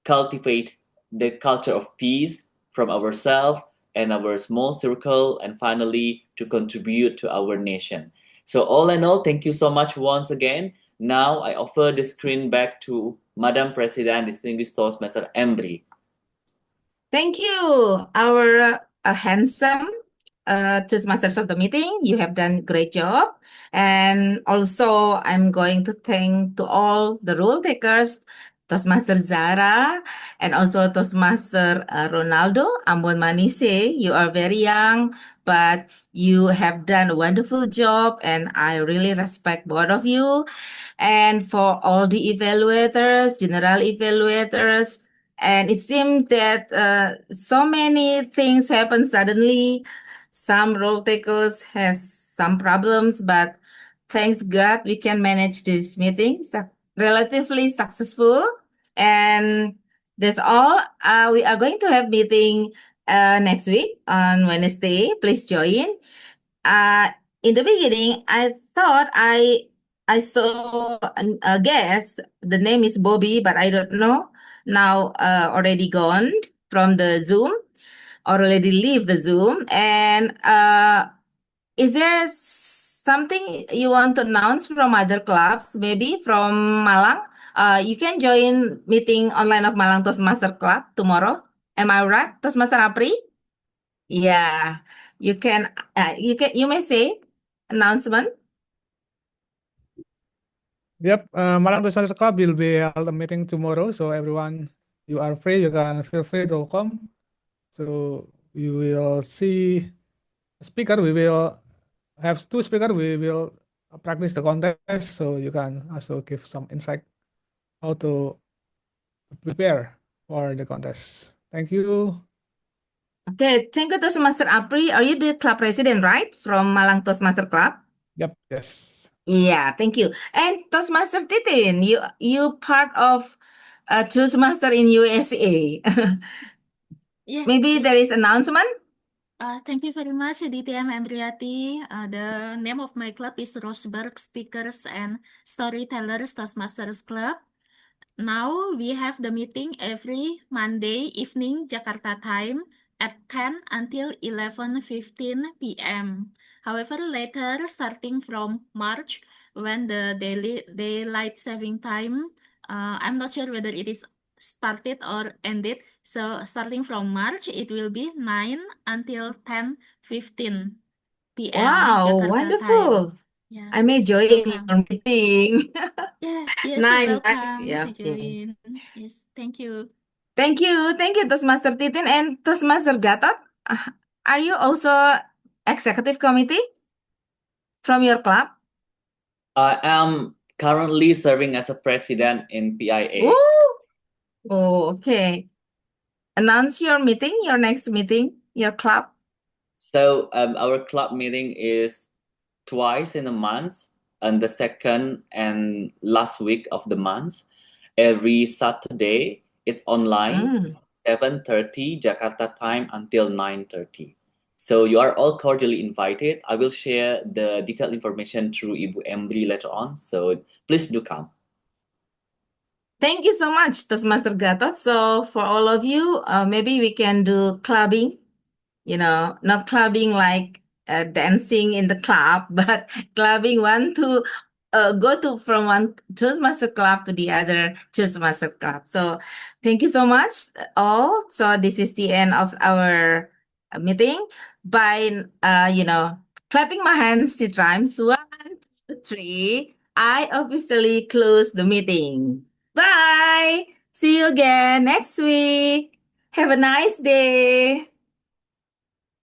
cultivate the culture of peace from ourselves and our small circle, and finally to contribute to our nation. So all in all, thank you so much once again. Now I offer the screen back to Madam President, Distinguished Toastmaster Embry. Thank you, our handsome Toastmasters of the meeting. You have done great job. And also, I'm going to thank to all the rule takers, Toastmaster Zara, and also Toastmaster Ronaldo Ambon Manise. You are very young, but you have done a wonderful job, and I really respect both of you. And for all the evaluators, general evaluators, and it seems that so many things happen suddenly. Some role takers has some problems, but thanks God we can manage this meeting relatively successful. And that's all. We are going to have meeting next week on Wednesday. Please join. In the beginning, I thought I saw a guest. The name is Bobby, but I don't know. Now already gone from the Zoom, or already leave the Zoom. And is there something you want to announce from other clubs, maybe from Malang? You can join meeting online of Malang Toastmaster Club tomorrow. Am I right, Toastmaster Apri? Yeah, you may say announcement. Yep, Malang Toastmaster Club will be held a meeting tomorrow. So everyone, you are free, you can feel free to come. So we will see a speaker. We will have two speakers. We will practice the contest. So you can also give some insight how to prepare for the contest. Thank you. Okay, thank you, Toastmaster Apri. Are you the club president, right? From Malang Toastmaster Club? Yep, yes. Yeah, thank you. And Toastmaster Titin, you part of Toastmaster in USA. Yeah, Maybe there is announcement. thank you very much, DTM Andriati. The name of my club is Roseburg Speakers and Storytellers Toastmasters Club. Now we have the meeting every Monday evening Jakarta time at 10 until 11:15 p.m. However, later, starting from March, when the daylight saving time, I'm not sure whether it is started or ended. So starting from March, it will be 9 until 10:15 p.m. Wow, Jakarta wonderful. time. Yeah, I may please join welcome. your meeting. Yeah, yes, Nine, right? welcome Yeah, to okay. join. Yes, thank you. Thank you, Toastmaster Titin and Toastmaster Gatot. Are you also executive committee from your club? I am currently serving as a president in PIA. Oh, okay. Announce your meeting, your next meeting, your club. So our club meeting is twice in a month, on the second and last week of the month. Every Saturday, it's online, 7:30 Jakarta time until 9:30. So you are all cordially invited. I will share the detailed information through Ibu Embri later on. So please do come. Thank you so much, Toastmaster Gatot. So for all of you, maybe we can do clubbing, not clubbing like dancing in the club, but clubbing to go to from one Toastmaster club to the other Toastmaster club. So thank you so much, all. So this is the end of our meeting. By clapping my hands 3 times. 1, 2, 3. I officially close the meeting. Bye. See you again next week. Have a nice day.